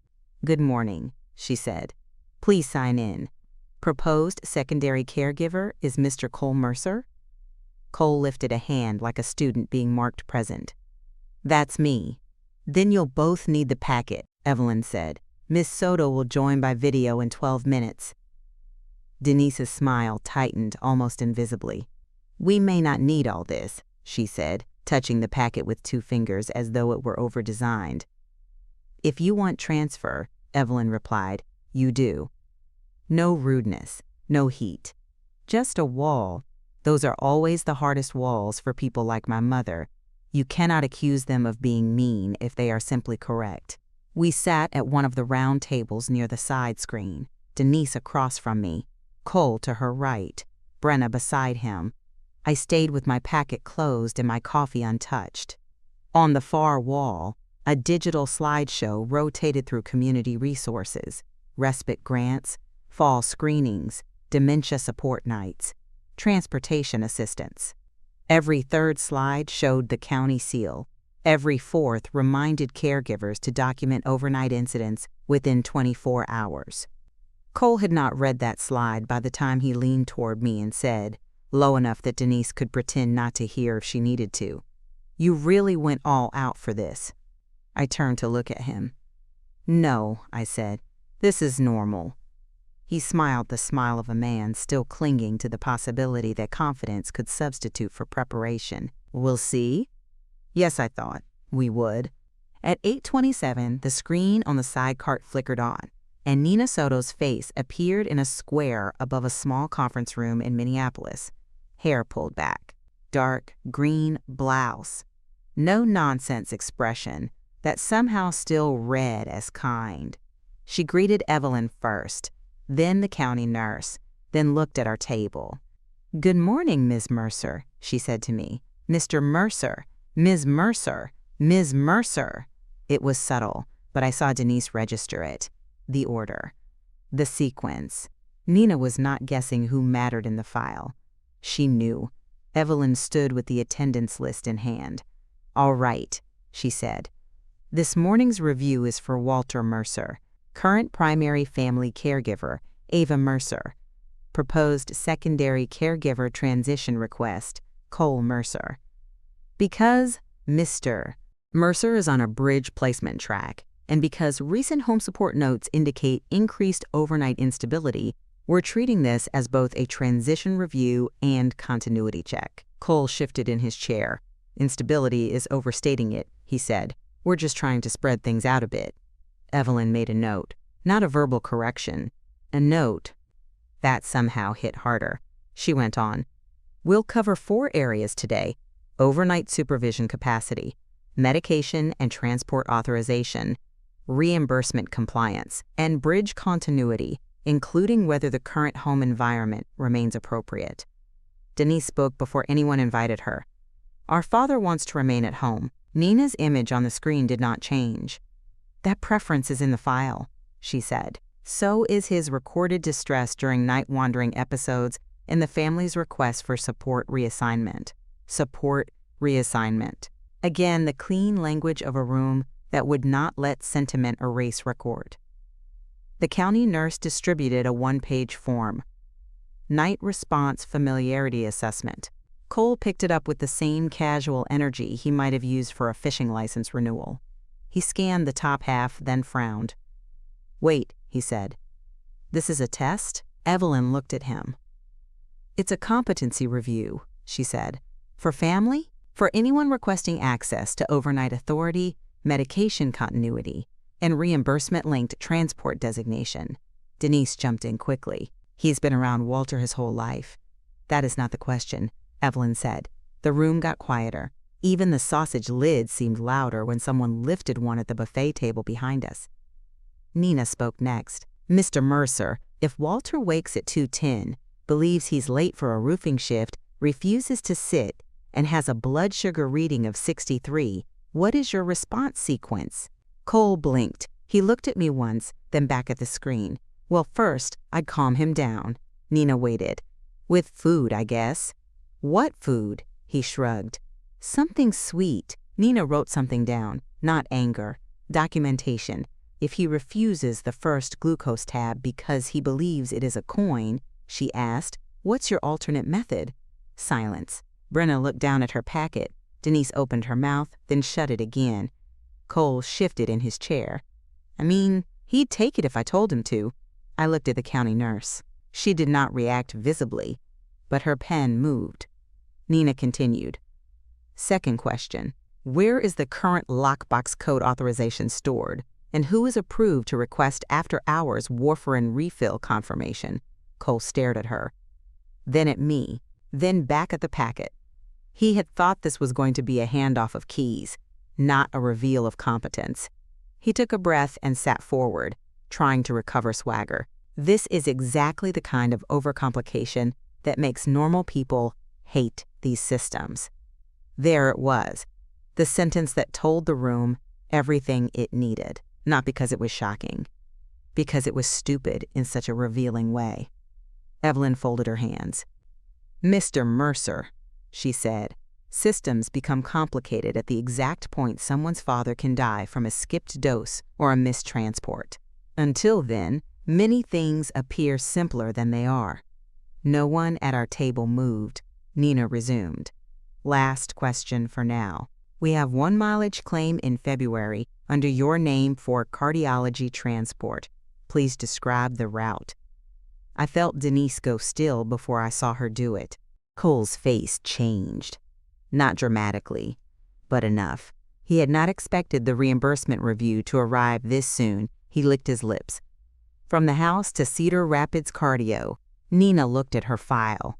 S1: "Good morning," she said. "Please sign in. Proposed secondary caregiver is Mr. Cole Mercer." Cole lifted a hand like a student being marked present. "That's me." "Then you'll both need the packet," Evelyn said. "Miss Soto will join by video in 12 minutes. Denise's smile tightened almost invisibly. "We may not need all this," she said, touching the packet with 2 fingers as though it were over-designed. "If you want transfer," Evelyn replied, "you do. No rudeness, no heat. Just a wall. Those are always the hardest walls for people like my mother. You cannot accuse them of being mean if they are simply correct." We sat at one of the round tables near the side screen, Denise across from me, Cole to her right, Brenna beside him. I stayed with my packet closed and my coffee untouched. On the far wall, a digital slideshow rotated through community resources, respite grants, fall screenings, dementia support nights, transportation assistance. Every 3rd slide showed the county seal. Every 4th reminded caregivers to document overnight incidents within 24 hours. Cole had not read that slide by the time he leaned toward me and said, low enough that Denise could pretend not to hear if she needed to, "You really went all out for this." I turned to look at him. "No," I said, "this is normal." He smiled the smile of a man still clinging to the possibility that confidence could substitute for preparation. "We'll see?" Yes, I thought, we would. At 8:27, the screen on the side cart flickered on, and Nina Soto's face appeared in a square above a small conference room in Minneapolis. Hair pulled back, dark green blouse. No nonsense expression that somehow still read as kind. She greeted Evelyn first, then the county nurse, then looked at our table. "Good morning, Ms. Mercer," she said to me. "Mr. Mercer, Ms. Mercer, Ms. Mercer." It was subtle, but I saw Denise register it. The order. The sequence. Nina was not guessing who mattered in the file. She knew. Evelyn stood with the attendance list in hand. "All right," she said. "This morning's review is for Walter Mercer, current primary family caregiver, Ava Mercer. Proposed secondary caregiver transition request, Cole Mercer. Because Mr. Mercer is on a bridge placement track, and because recent home support notes indicate increased overnight instability, we're treating this as both a transition review and continuity check." Cole shifted in his chair. "Instability is overstating it," he said. "We're just trying to spread things out a bit." Evelyn made a note, not a verbal correction, a note. That somehow hit harder. She went on. "We'll cover 4 areas today: overnight supervision capacity, medication and transport authorization, reimbursement compliance, and bridge continuity, including whether the current home environment remains appropriate." Denise spoke before anyone invited her. "Our father wants to remain at home." Nina's image on the screen did not change. "That preference is in the file," she said. "So is his recorded distress during night-wandering episodes and the family's request for support reassignment. Support reassignment. Again, the clean language of a room that would not let sentiment erase record." The county nurse distributed a 1-page form. Night Response Familiarity Assessment. Cole picked it up with the same casual energy he might have used for a fishing license renewal. He scanned the top half, then frowned. "Wait," he said. "This is a test?" Evelyn looked at him. "It's a competency review," she said. "For family? For anyone requesting access to overnight authority, medication continuity, and reimbursement-linked transport designation." Denise jumped in quickly. "He's been around Walter his whole life." "That is not the question," Evelyn said. The room got quieter. Even the sausage lid seemed louder when someone lifted one at the buffet table behind us. Nina spoke next. "Mr. Mercer, if Walter wakes at 2:10, believes he's late for a roofing shift, refuses to sit, and has a blood sugar reading of 63, what is your response sequence?" Cole blinked. He looked at me once, then back at the screen. "Well, first, I'd calm him down." Nina waited. "With food, I guess." "What food?" He shrugged. "Something sweet." Nina wrote something down. "Not anger. Documentation. If he refuses the first glucose tab because he believes it is a coin," she asked, "what's your alternate method?" Silence. Brenna looked down at her packet. Denise opened her mouth, then shut it again. Cole shifted in his chair. "I mean, he'd take it if I told him to." I looked at the county nurse. She did not react visibly, but her pen moved. Nina continued. "Second question. Where is the current lockbox code authorization stored? And who is approved to request after-hours warfarin refill confirmation?" Cole stared at her, then at me, then back at the packet. He had thought this was going to be a handoff of keys, not a reveal of competence. He took a breath and sat forward, trying to recover swagger. "This is exactly the kind of overcomplication that makes normal people hate these systems." There it was, the sentence that told the room everything it needed, not because it was shocking, because it was stupid in such a revealing way. Evelyn folded her hands. "Mr. Mercer," she said, "systems become complicated at the exact point someone's father can die from a skipped dose or a missed transport. Until then, many things appear simpler than they are." No one at our table moved. Nina resumed. "Last question for now. We have 1 mileage claim in February under your name for cardiology transport. Please describe the route." I felt Denise go still before I saw her do it. Cole's face changed. Not dramatically, but enough. He had not expected the reimbursement review to arrive this soon. He licked his lips. "From the house to Cedar Rapids Cardio." Nina looked at her file.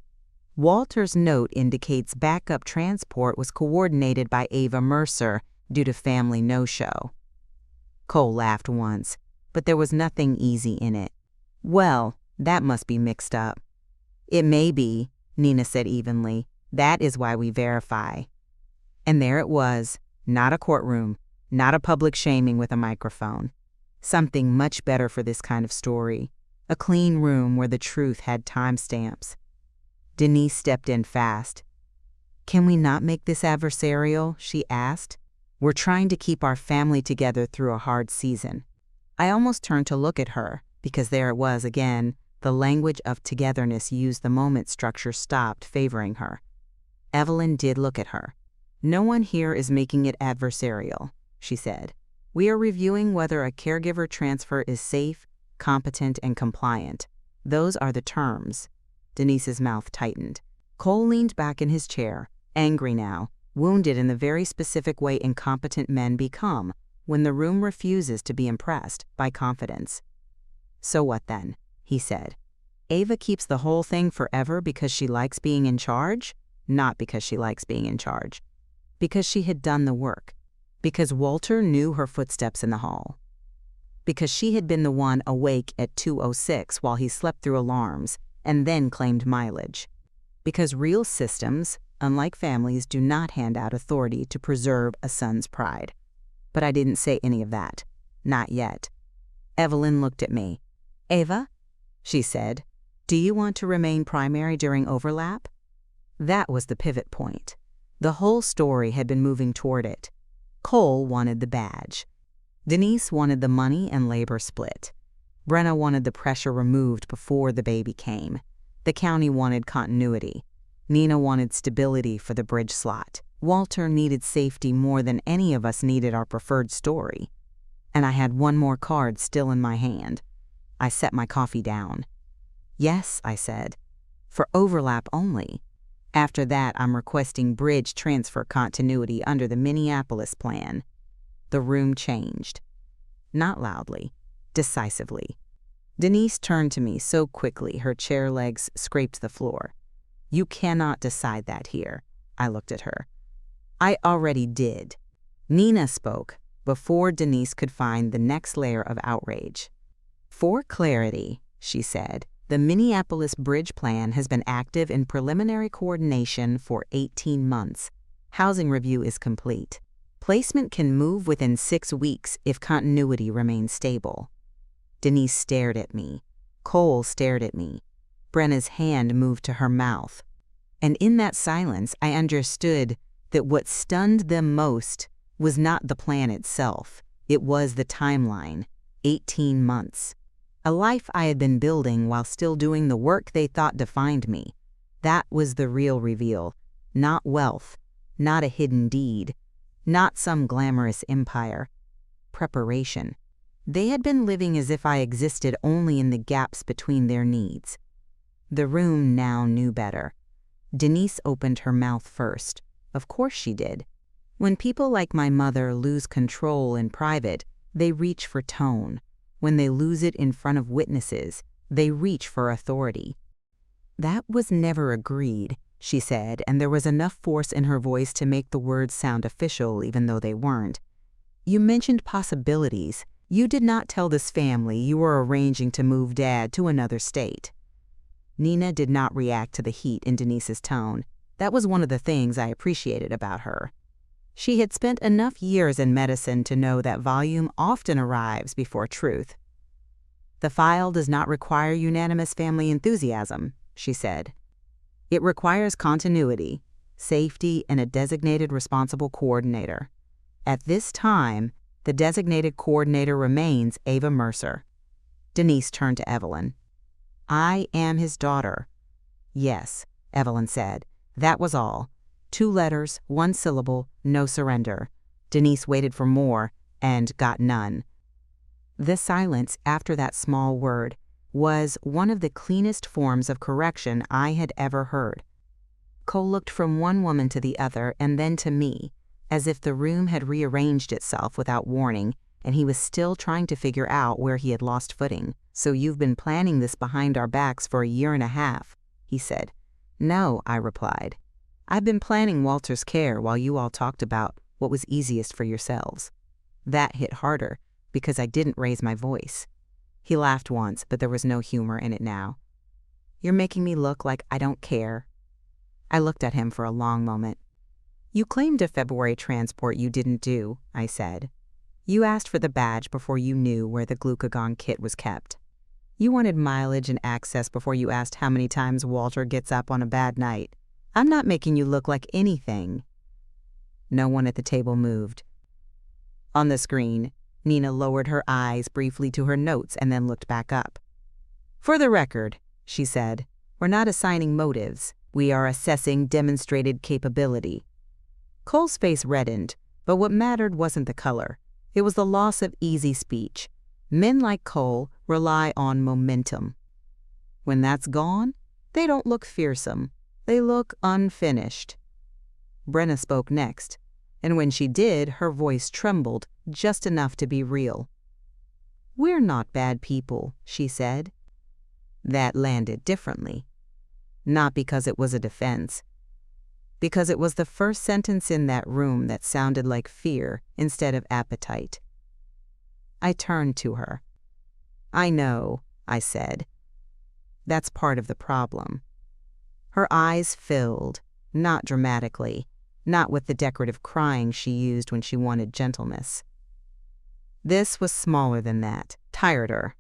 S1: "Walter's note indicates backup transport was coordinated by Ava Mercer due to family no-show." Cole laughed once, but there was nothing easy in it. "Well, that must be mixed up." "It may be," Nina said evenly. "That is why we verify." And there it was, not a courtroom, not a public shaming with a microphone. Something much better for this kind of story. A clean room where the truth had timestamps. Denise stepped in fast. "Can we not make this adversarial?" she asked. "We're trying to keep our family together through a hard season." I almost turned to look at her, because there it was again, the language of togetherness used the moment structure stopped favoring her. Evelyn did look at her. "No one here is making it adversarial," she said. "We are reviewing whether a caregiver transfer is safe, competent, and compliant. Those are the terms." Denise's mouth tightened. Cole leaned back in his chair, angry now, wounded in the very specific way incompetent men become when the room refuses to be impressed by confidence. "So what then?" he said. "Ava keeps the whole thing forever because she likes being in charge? Not because she likes being in charge. Because she had done the work. Because Walter knew her footsteps in the hall. Because she had been the one awake at 2:06 while he slept through alarms and then claimed mileage. Because real systems, unlike families, do not hand out authority to preserve a son's pride." But I didn't say any of that. Not yet. Evelyn looked at me. "Ava," she said, "do you want to remain primary during overlap?" That was the pivot point. The whole story had been moving toward it. Cole wanted the badge. Denise wanted the money and labor split. Brenna wanted the pressure removed before the baby came. The county wanted continuity. Nina wanted stability for the bridge slot. Walter needed safety more than any of us needed our preferred story. And I had one more card still in my hand. I set my coffee down. "Yes," I said, "for overlap only. After that, I'm requesting bridge transfer continuity under the Minneapolis plan." The room changed. Not loudly, decisively. Denise turned to me so quickly her chair legs scraped the floor. "You cannot decide that here." I looked at her. "I already did." Nina spoke before Denise could find the next layer of outrage. "For clarity," she said, "the Minneapolis Bridge Plan has been active in preliminary coordination for 18 months. Housing review is complete. Placement can move within 6 weeks if continuity remains stable." Denise stared at me. Cole stared at me. Brenna's hand moved to her mouth. And in that silence, I understood that what stunned them most was not the plan itself. It was the timeline. 18 months. A life I had been building while still doing the work they thought defined me. That was the real reveal. Not wealth. Not a hidden deed. Not some glamorous empire. Preparation. They had been living as if I existed only in the gaps between their needs. The room now knew better. Denise opened her mouth first. Of course she did. When people like my mother lose control in private, they reach for tone. When they lose it in front of witnesses, they reach for authority. "That was never agreed," she said, and there was enough force in her voice to make the words sound official even though they weren't. "You mentioned possibilities. You did not tell this family you were arranging to move Dad to another state." Nina did not react to the heat in Denise's tone. That was one of the things I appreciated about her. She had spent enough years in medicine to know that volume often arrives before truth. "The file does not require unanimous family enthusiasm," she said. "It requires continuity, safety, and a designated responsible coordinator. At this time, the designated coordinator remains Ava Mercer." Denise turned to Evelyn. "I am his daughter." "Yes," Evelyn said. That was all. 2 letters, 1 syllable, no surrender. Denise waited for more and got none. The silence after that small word was one of the cleanest forms of correction I had ever heard. Cole looked from one woman to the other and then to me, as if the room had rearranged itself without warning and he was still trying to figure out where he had lost footing. "So you've been planning this behind our backs for a year and a half," he said. "No," I replied. "I've been planning Walter's care while you all talked about what was easiest for yourselves." That hit harder because I didn't raise my voice. He laughed once, but there was no humor in it now. "You're making me look like I don't care." I looked at him for a long moment. "You claimed a February transport you didn't do," I said. "You asked for the badge before you knew where the glucagon kit was kept. You wanted mileage and access before you asked how many times Walter gets up on a bad night. I'm not making you look like anything. No one at the table moved. On the screen, Nina lowered her eyes briefly to her notes and then looked back up. For the record, she said, we're not assigning motives. We are assessing demonstrated capability. Cole's face reddened, but what mattered wasn't the color. It was the loss of easy speech. Men like Cole rely on momentum. When that's gone, they don't look fearsome. They look unfinished. Brenna spoke next, and when she did, her voice trembled just enough to be real. We're not bad people, she said. That landed differently. Not because it was a defense. Because it was the first sentence in that room that sounded like fear instead of appetite. I turned to her. I know, I said. That's part of the problem. Her eyes filled, not dramatically, not with the decorative crying she used when she wanted gentleness. This was smaller than that, tireder.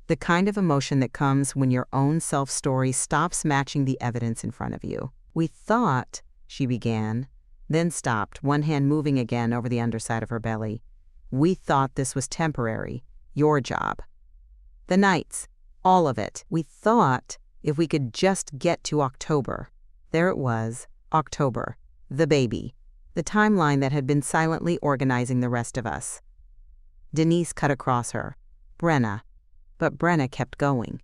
S1: The kind of emotion that comes when your own self-story stops matching the evidence in front of you. We thought, she began, then stopped, one hand moving again over the underside of her belly. We thought this was temporary, your job. The nights, all of it. We thought if we could just get to October. There it was, October, the baby, the timeline that had been silently organizing the rest of us. Denise cut across her. Brenna. But Brenna kept going.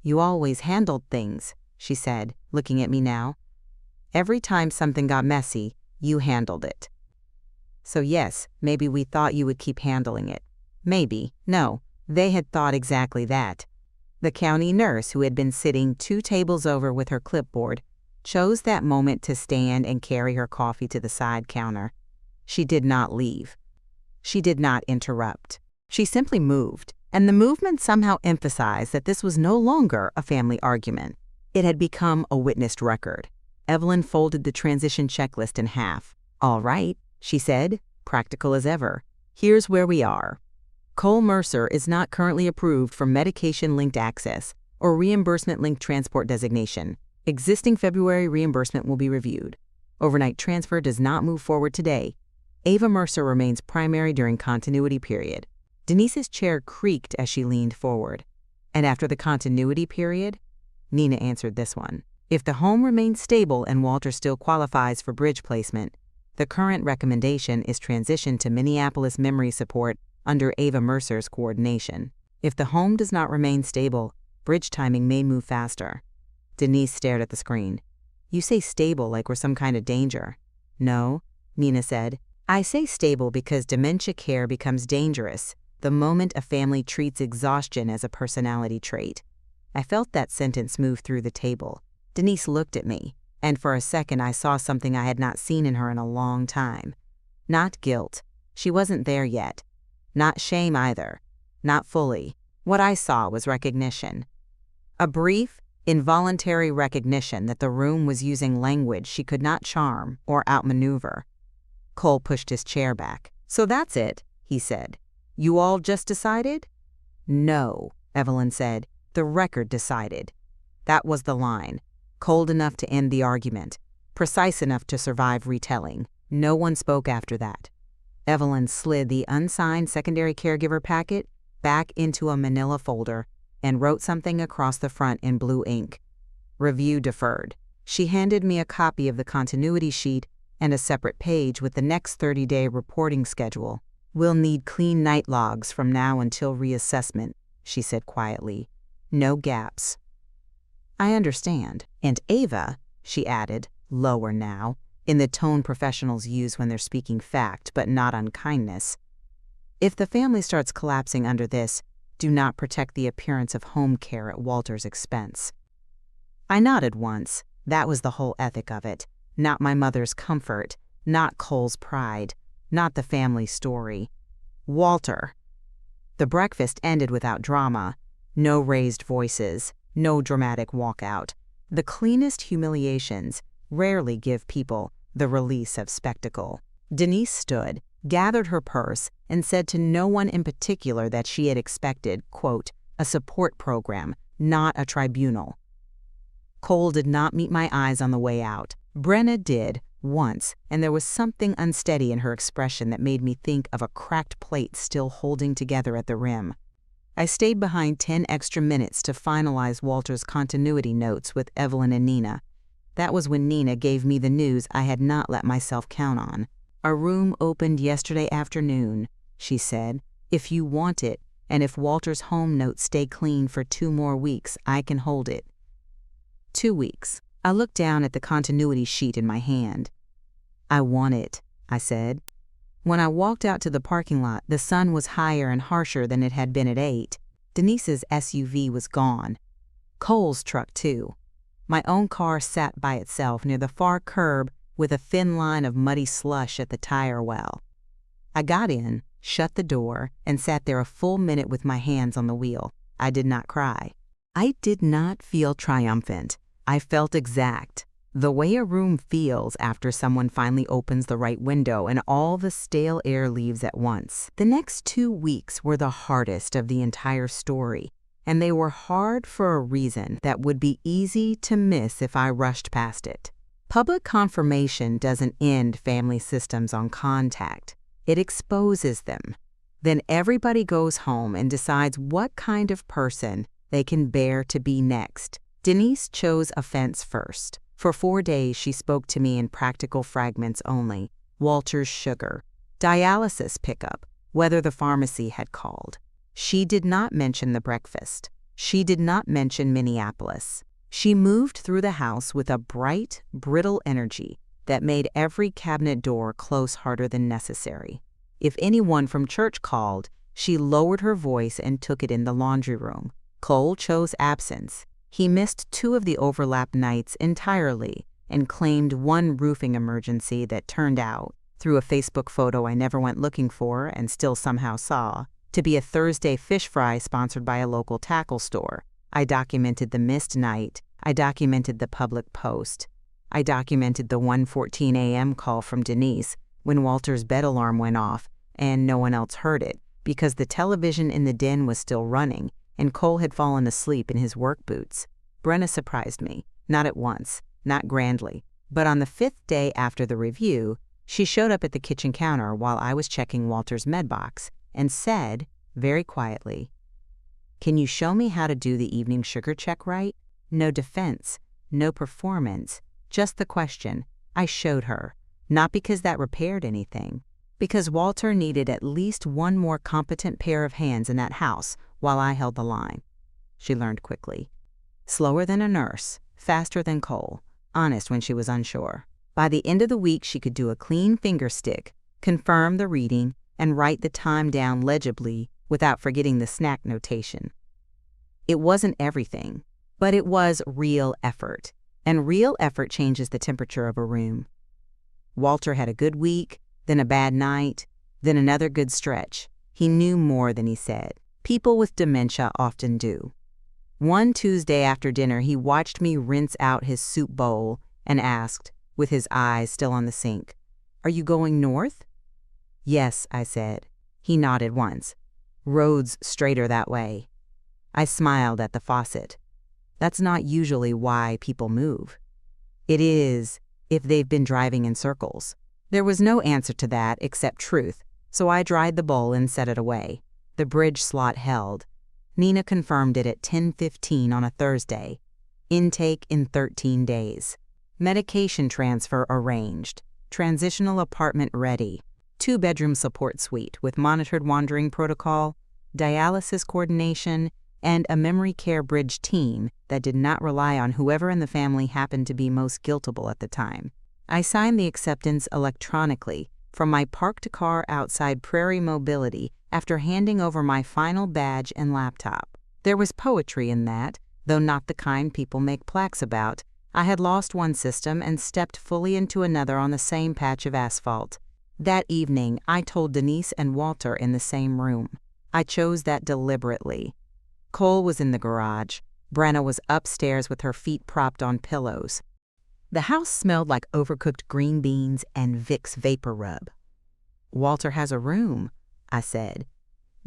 S1: You always handled things, she said, looking at me now. Every time something got messy, you handled it. So yes, maybe we thought you would keep handling it. Maybe. No, they had thought exactly that. The county nurse, who had been sitting 2 tables over with her clipboard, chose that moment to stand and carry her coffee to the side counter. She did not leave. She did not interrupt. She simply moved, and the movement somehow emphasized that this was no longer a family argument. It had become a witnessed record. Evelyn folded the transition checklist in half. All right, she said, practical as ever. Here's where we are. Cole Mercer is not currently approved for medication-linked access or reimbursement-linked transport designation. Existing February reimbursement will be reviewed. Overnight transfer does not move forward today. Ava Mercer remains primary during continuity period. Denise's chair creaked as she leaned forward. And after the continuity period? Nina answered this one. If the home remains stable and Walter still qualifies for bridge placement, the current recommendation is transition to Minneapolis memory support under Ava Mercer's coordination. If the home does not remain stable, bridge timing may move faster. Denise stared at the screen. You say stable like we're some kind of danger. No, Nina said. I say stable because dementia care becomes dangerous the moment a family treats exhaustion as a personality trait. I felt that sentence move through the table. Denise looked at me, and for a second I saw something I had not seen in her in a long time. Not guilt. She wasn't there yet. Not shame either. Not fully. What I saw was recognition. A brief, involuntary recognition that the room was using language she could not charm or outmaneuver. Cole pushed his chair back. So that's it, he said. You all just decided? No, Evelyn said. The record decided. That was the line. Cold enough to end the argument. Precise enough to survive retelling. No one spoke after that. Evelyn slid the unsigned secondary caregiver packet back into a manila folder and wrote something across the front in blue ink. Review deferred. She handed me a copy of the continuity sheet and a separate page with the next 30-day reporting schedule. We'll need clean night logs from now until reassessment, she said quietly. No gaps. I understand. And Ava, she added, lower now, in the tone professionals use when they're speaking fact but not unkindness. If the family starts collapsing under this, do not protect the appearance of home care at Walter's expense. I nodded once. That was the whole ethic of it. Not my mother's comfort, not Cole's pride, not the family story. Walter. The breakfast ended without drama. No raised voices, no dramatic walkout. The cleanest humiliations rarely give people the release of spectacle. Denise stood, gathered her purse, and said to no one in particular that she had expected, quote, a support program, not a tribunal. Cole did not meet my eyes on the way out. Brenna did, once, and there was something unsteady in her expression that made me think of a cracked plate still holding together at the rim. I stayed behind 10 extra minutes to finalize Walter's continuity notes with Evelyn and Nina. That was when Nina gave me the news I had not let myself count on. "Our room opened yesterday afternoon," she said. "If you want it, and if Walter's home notes stay clean for 2 more weeks, I can hold it." 2 weeks. I looked down at the continuity sheet in my hand. "I want it," I said. When I walked out to the parking lot, the sun was higher and harsher than it had been at 8. Denise's SUV was gone. Cole's truck, too. My own car sat by itself near the far curb with a thin line of muddy slush at the tire well. I got in, shut the door, and sat there a full minute with my hands on the wheel. I did not cry. I did not feel triumphant. I felt exact. The way a room feels after someone finally opens the right window and all the stale air leaves at once. The next 2 weeks were the hardest of the entire story, and they were hard for a reason that would be easy to miss if I rushed past it. Public confirmation doesn't end family systems on contact. It exposes them. Then everybody goes home and decides what kind of person they can bear to be next. Denise chose offense first. For 4 days, she spoke to me in practical fragments only. Walter's sugar, dialysis pickup, whether the pharmacy had called. She did not mention the breakfast. She did not mention Minneapolis. She moved through the house with a bright, brittle energy that made every cabinet door close harder than necessary. If anyone from church called, she lowered her voice and took it in the laundry room. Cole chose absence. He missed 2 of the overlap nights entirely and claimed one roofing emergency that turned out, through a Facebook photo I never went looking for and still somehow saw, to be a Thursday fish fry sponsored by a local tackle store. I documented the missed night. I documented the public post. I documented the 1:14 a.m. call from Denise when Walter's bed alarm went off and no one else heard it because the television in the den was still running and Cole had fallen asleep in his work boots. Brenna surprised me, not at once, not grandly, but on the 5th day after the review, she showed up at the kitchen counter while I was checking Walter's med box and said, very quietly, "Can you show me how to do the evening sugar check right?" No defense, no performance, just the question. I showed her, not because that repaired anything, because Walter needed at least one more competent pair of hands in that house while I held the line. She learned quickly. Slower than a nurse, faster than Cole, honest when she was unsure. By the end of the week, she could do a clean finger stick, confirm the reading, and write the time down legibly without forgetting the snack notation. It wasn't everything, but it was real effort, and real effort changes the temperature of a room. Walter had a good week, then a bad night, then another good stretch. He knew more than he said. People with dementia often do. One Tuesday after dinner, he watched me rinse out his soup bowl and asked, with his eyes still on the sink, "Are you going north?" "Yes," I said. He nodded once. "Road's straighter that way." I smiled at the faucet. That's not usually why people move. It is if they've been driving in circles. There was no answer to that except truth, so I dried the bowl and set it away. The bridge slot held. Nina confirmed it at 10:15 on a Thursday. Intake in 13 days. Medication transfer arranged. Transitional apartment ready. 2-bedroom support suite with monitored wandering protocol, dialysis coordination, and a memory care bridge team that did not rely on whoever in the family happened to be most guiltable at the time. I signed the acceptance electronically from my parked car outside Prairie Mobility after handing over my final badge and laptop. There was poetry in that, though not the kind people make plaques about. I had lost one system and stepped fully into another on the same patch of asphalt. That evening, I told Denise and Walter in the same room. I chose that deliberately. Cole was in the garage. Brenna was upstairs with her feet propped on pillows. The house smelled like overcooked green beans and Vicks Vapor Rub. "Walter has a room," I said.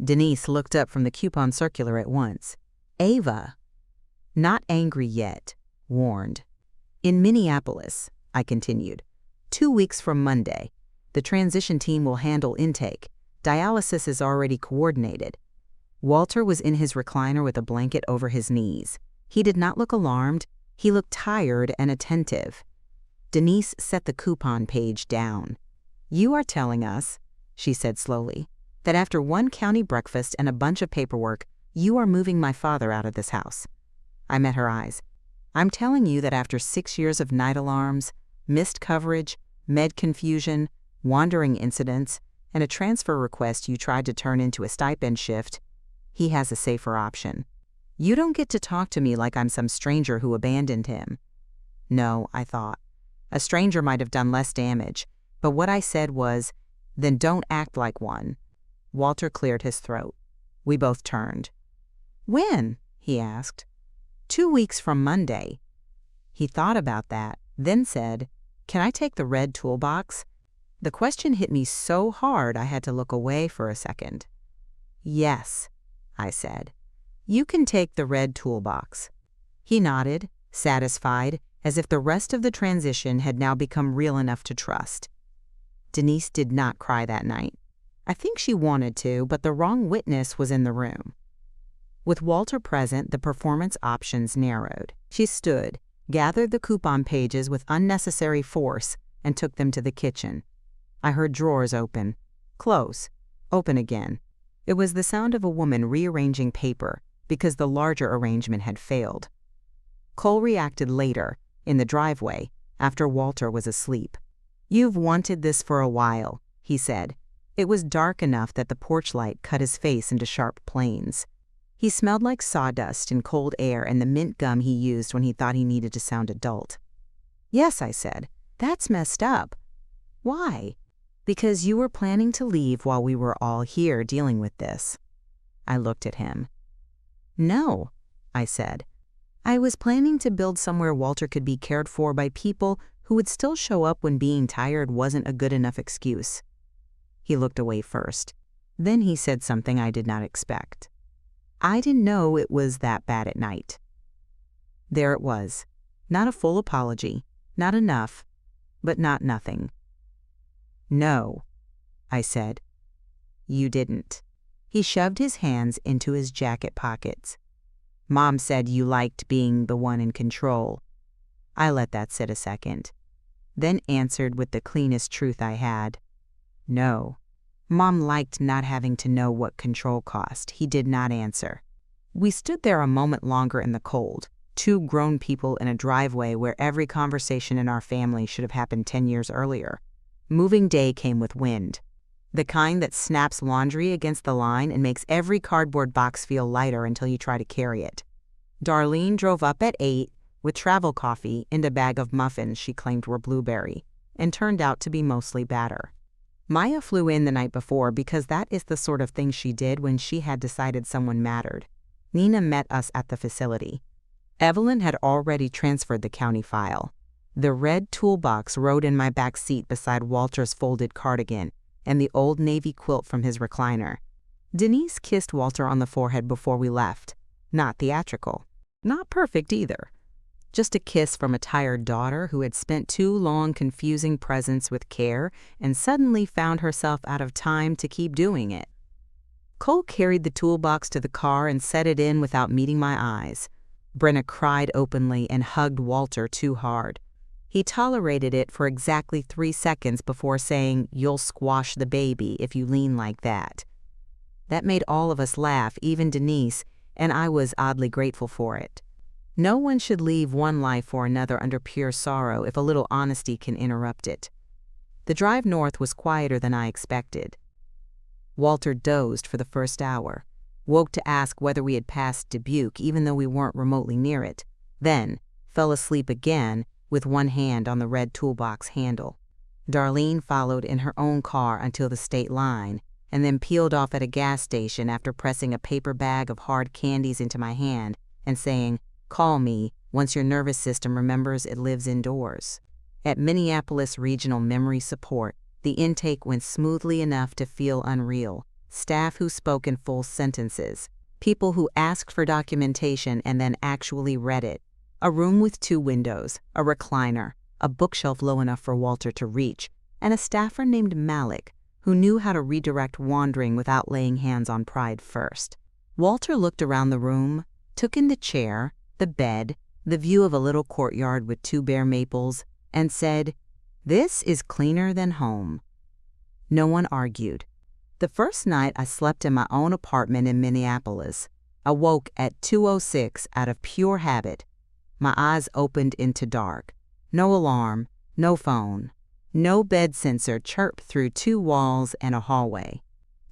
S1: Denise looked up from the coupon circular at once. "Ava." Not angry yet. warned. In Minneapolis, I continued, 2 weeks from Monday, the transition team will handle intake. Dialysis is already coordinated. Walter was in his recliner with a blanket over his knees. He did not look alarmed. He looked tired and attentive. Denise set the coupon page down. "You are telling us," she said slowly, "that after one county breakfast and a bunch of paperwork, you are moving my father out of this house." I met her eyes. "I'm telling you that after 6 years of night alarms, missed coverage, med confusion, wandering incidents, and a transfer request you tried to turn into a stipend shift, he has a safer option. You don't get to talk to me like I'm some stranger who abandoned him." No, I thought. A stranger might have done less damage, but what I said was, "Then don't act like one." Walter cleared his throat. We both turned. "When?" he asked. 2 weeks from Monday." He thought about that, then said, "Can I take the red toolbox?" The question hit me so hard I had to look away for a second. "Yes," I said. "You can take the red toolbox." He nodded, satisfied, as if the rest of the transition had now become real enough to trust. Denise did not cry that night. I think she wanted to, but the wrong witness was in the room. With Walter present, the performance options narrowed. She stood, gathered the coupon pages with unnecessary force, and took them to the kitchen. I heard drawers open, close, open again. It was the sound of a woman rearranging paper because the larger arrangement had failed. Cole reacted later, in the driveway, after Walter was asleep. "You've wanted this for a while," he said. It was dark enough that the porch light cut his face into sharp planes. He smelled like sawdust and cold air and the mint gum he used when he thought he needed to sound adult. "Yes," I said. "That's messed up." "Why?" "Because you were planning to leave while we were all here dealing with this." I looked at him. "No," I said. "I was planning to build somewhere Walter could be cared for by people who would still show up when being tired wasn't a good enough excuse." He looked away first. Then he said something I did not expect. "I didn't know it was that bad at night." There it was. Not a full apology, not enough, but not nothing. "No," I said. "You didn't." He shoved his hands into his jacket pockets. "Mom said you liked being the one in control." I let that sit a second, then answered with the cleanest truth I had. "No." Mom liked not having to know what control cost. He did not answer. We stood there a moment longer in the cold, two grown people in a driveway where every conversation in our family should have happened 10 years earlier. Moving day came with wind. The kind that snaps laundry against the line and makes every cardboard box feel lighter until you try to carry it. Darlene drove up at 8 with travel coffee and a bag of muffins she claimed were blueberry, and turned out to be mostly batter. Maya flew in the night before because that is the sort of thing she did when she had decided someone mattered. Nina met us at the facility. Evelyn had already transferred the county file. The red toolbox rode in my back seat beside Walter's folded cardigan and the old navy quilt from his recliner. Denise kissed Walter on the forehead before we left. Not theatrical. Not perfect either. Just a kiss from a tired daughter who had spent 2 long confusing presents with care and suddenly found herself out of time to keep doing it. Cole carried the toolbox to the car and set it in without meeting my eyes. Brenna cried openly and hugged Walter too hard. He tolerated it for exactly 3 seconds before saying, "You'll squash the baby if you lean like that." That made all of us laugh, even Denise, and I was oddly grateful for it. No one should leave one life for another under pure sorrow if a little honesty can interrupt it. The drive north was quieter than I expected. Walter dozed for the first hour, woke to ask whether we had passed Dubuque even though we weren't remotely near it, then fell asleep again with one hand on the red toolbox handle. Darlene followed in her own car until the state line, and then peeled off at a gas station after pressing a paper bag of hard candies into my hand and saying, "Call me once your nervous system remembers it lives indoors." At Minneapolis Regional Memory Support, the intake went smoothly enough to feel unreal. Staff who spoke in full sentences, people who asked for documentation and then actually read it, A room with 2 windows, a recliner, a bookshelf low enough for Walter to reach, and a staffer named Malik, who knew how to redirect wandering without laying hands on pride first. Walter looked around the room, took in the chair, the bed, the view of a little courtyard with 2 bare maples, and said, "This is cleaner than home." No one argued. The first night I slept in my own apartment in Minneapolis. I woke at 2:06 out of pure habit. My eyes opened into dark. No alarm, no phone, no bed sensor chirped through 2 walls and a hallway.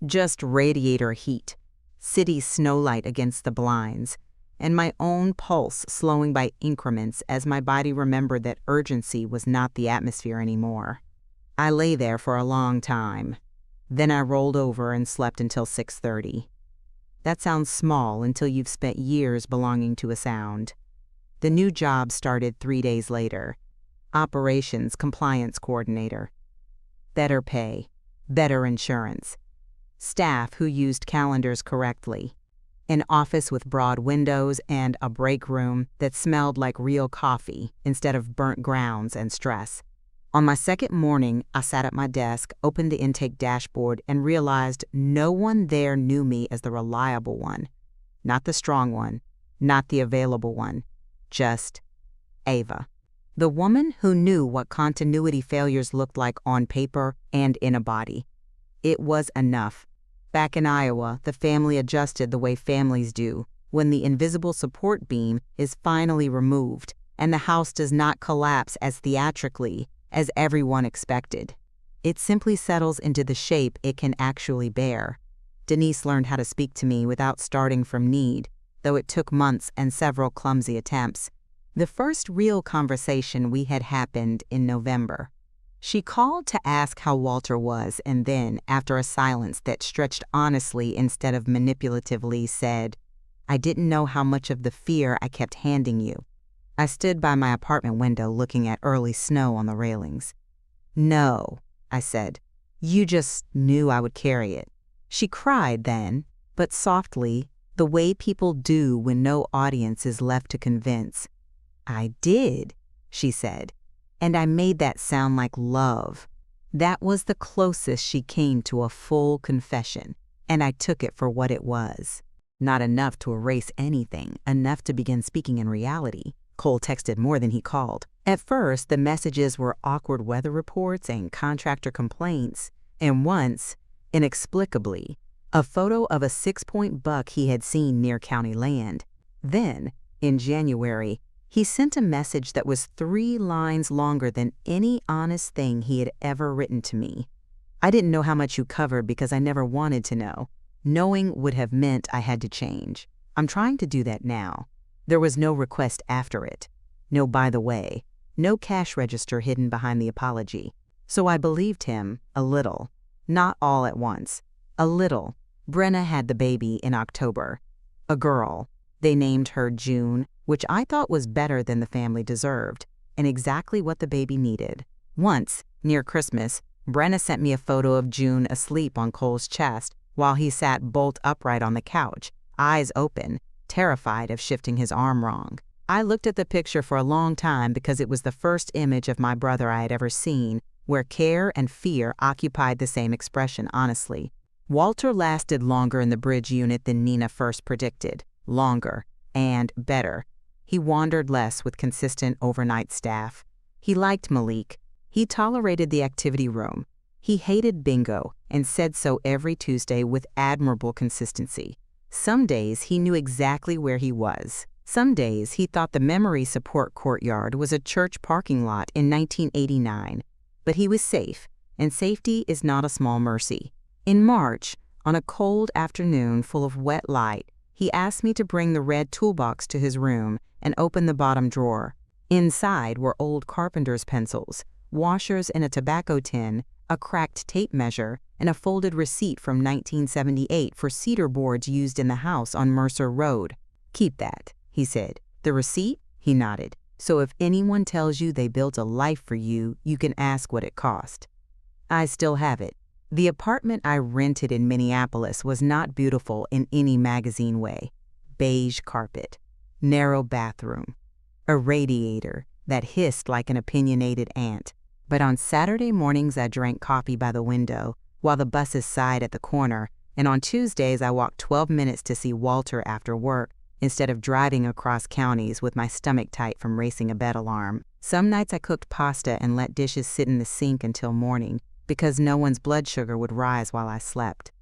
S1: Just radiator heat, city snowlight against the blinds, and my own pulse slowing by increments as my body remembered that urgency was not the atmosphere anymore. I lay there for a long time. Then I rolled over and slept until 6:30. That sounds small until you've spent years belonging to a sound. The new job started 3 days later. Operations Compliance Coordinator. Better pay, better insurance. Staff who used calendars correctly. An office with broad windows and a break room that smelled like real coffee instead of burnt grounds and stress. On my second morning, I sat at my desk, opened the intake dashboard, and realized no one there knew me as the reliable one. Not the strong one, not the available one, just Ava. The woman who knew what continuity failures looked like on paper and in a body. It was enough. Back in Iowa, the family adjusted the way families do when the invisible support beam is finally removed and the house does not collapse as theatrically as everyone expected. It simply settles into the shape it can actually bear. Denise learned how to speak to me without starting from need, though it took months and several clumsy attempts. The first real conversation we had happened in November. She called to ask how Walter was and then, after a silence that stretched honestly instead of manipulatively, said, "I didn't know how much of the fear I kept handing you." I stood by my apartment window looking at early snow on the railings. "No," I said. "You just knew I would carry it." She cried then, but softly, the way people do when no audience is left to convince. "I did," she said, and I made that sound like love. That was the closest she came to a full confession, and I took it for what it was. Not enough to erase anything, enough to begin speaking in reality. Cole texted more than he called. At first, the messages were awkward weather reports and contractor complaints, and once, inexplicably, a photo of a 6-point buck he had seen near county land. Then, in January, he sent a message that was 3 lines longer than any honest thing he had ever written to me. I didn't know how much you covered because I never wanted to know. Knowing would have meant I had to change. I'm trying to do that now. There was no request after it. No by the way. No cash register hidden behind the apology. So I believed him, a little. Not all at once. A little. Brenna had the baby in October. A girl. They named her June, which I thought was better than the family deserved, and exactly what the baby needed. Once, near Christmas, Brenna sent me a photo of June asleep on Cole's chest while he sat bolt upright on the couch, eyes open, terrified of shifting his arm wrong. I looked at the picture for a long time because it was the first image of my brother I had ever seen, where care and fear occupied the same expression honestly. Walter lasted longer in the bridge unit than Nina first predicted. Longer and better. He wandered less with consistent overnight staff. He liked Malik. He tolerated the activity room. He hated bingo and said so every Tuesday with admirable consistency. Some days he knew exactly where he was. Some days he thought the memory support courtyard was a church parking lot in 1989. But he was safe, and safety is not a small mercy. In March, on a cold afternoon full of wet light, he asked me to bring the red toolbox to his room and open the bottom drawer. Inside were old carpenter's pencils, washers in a tobacco tin, a cracked tape measure, and a folded receipt from 1978 for cedar boards used in the house on Mercer Road. "Keep that," he said. "The receipt?" He nodded. "So if anyone tells you they built a life for you, you can ask what it cost." I still have it. The apartment I rented in Minneapolis was not beautiful in any magazine way. Beige carpet, narrow bathroom, a radiator that hissed like an opinionated ant. But on Saturday mornings, I drank coffee by the window while the buses sighed at the corner, and on Tuesdays, I walked 12 minutes to see Walter after work instead of driving across counties with my stomach tight from racing a bed alarm. Some nights I cooked pasta and let dishes sit in the sink until morning because no one's blood sugar would rise while I slept.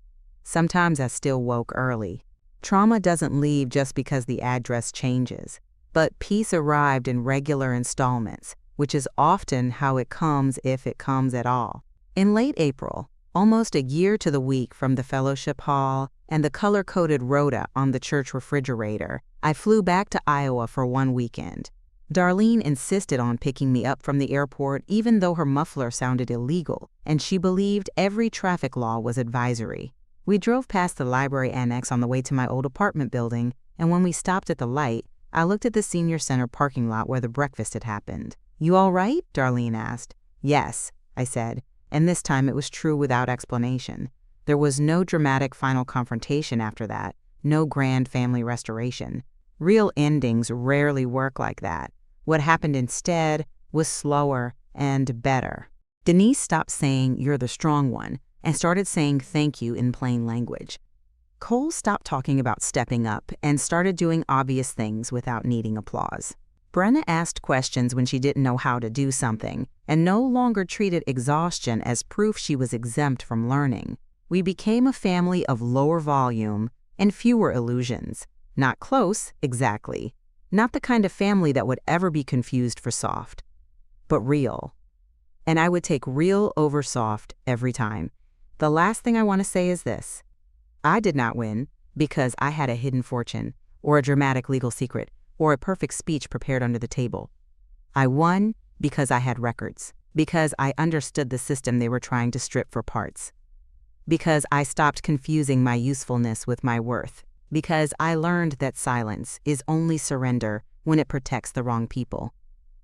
S1: Sometimes I still woke early. Trauma doesn't leave just because the address changes, but peace arrived in regular installments, which is often how it comes if it comes at all. In late April, almost a year to the week from the fellowship hall and the color-coded rota on the church refrigerator, I flew back to Iowa for one weekend. Darlene insisted on picking me up from the airport even though her muffler sounded illegal, and she believed every traffic law was advisory. We drove past the library annex on the way to my old apartment building, and when we stopped at the light, I looked at the senior center parking lot where the breakfast had happened. "You all right?" Darlene asked. "Yes," I said, and this time it was true without explanation. There was no dramatic final confrontation after that, no grand family restoration. Real endings rarely work like that. What happened instead was slower and better. Denise stopped saying, "You're the strong one," and started saying thank you in plain language. Cole stopped talking about stepping up and started doing obvious things without needing applause. Brenna asked questions when she didn't know how to do something and no longer treated exhaustion as proof she was exempt from learning. We became a family of lower volume and fewer illusions. Not close, exactly. Not the kind of family that would ever be confused for soft, but real. And I would take real over soft every time. The last thing I want to say is this. I did not win because I had a hidden fortune, or a dramatic legal secret, or a perfect speech prepared under the table. I won because I had records, because I understood the system they were trying to strip for parts, because I stopped confusing my usefulness with my worth, because I learned that silence is only surrender when it protects the wrong people.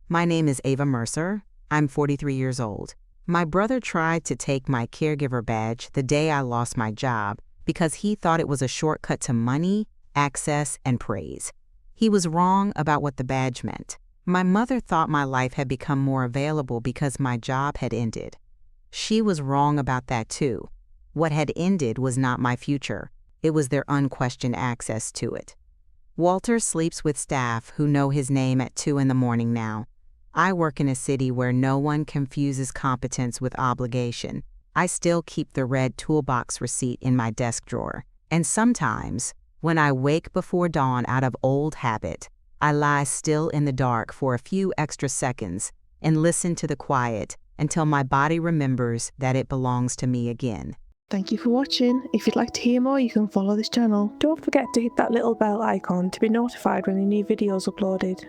S1: My name is Ava Mercer. I'm 43 years old. My brother tried to take my caregiver badge the day I lost my job because he thought it was a shortcut to money, access, and praise. He was wrong about what the badge meant. My mother thought my life had become more available because my job had ended. She was wrong about that too. What had ended was not my future. It was their unquestioned access to it. Walter sleeps with staff who know his name at 2 a.m. now. I work in a city where no one confuses competence with obligation. I still keep the red toolbox receipt in my desk drawer. And sometimes, when I wake before dawn out of old habit, I lie still in the dark for a few extra seconds and listen to the quiet until my body remembers that it belongs to me again.
S2: Thank you for watching. If you'd like to hear more, you can follow this channel. Don't forget to hit that little bell icon to be notified when a new video is uploaded.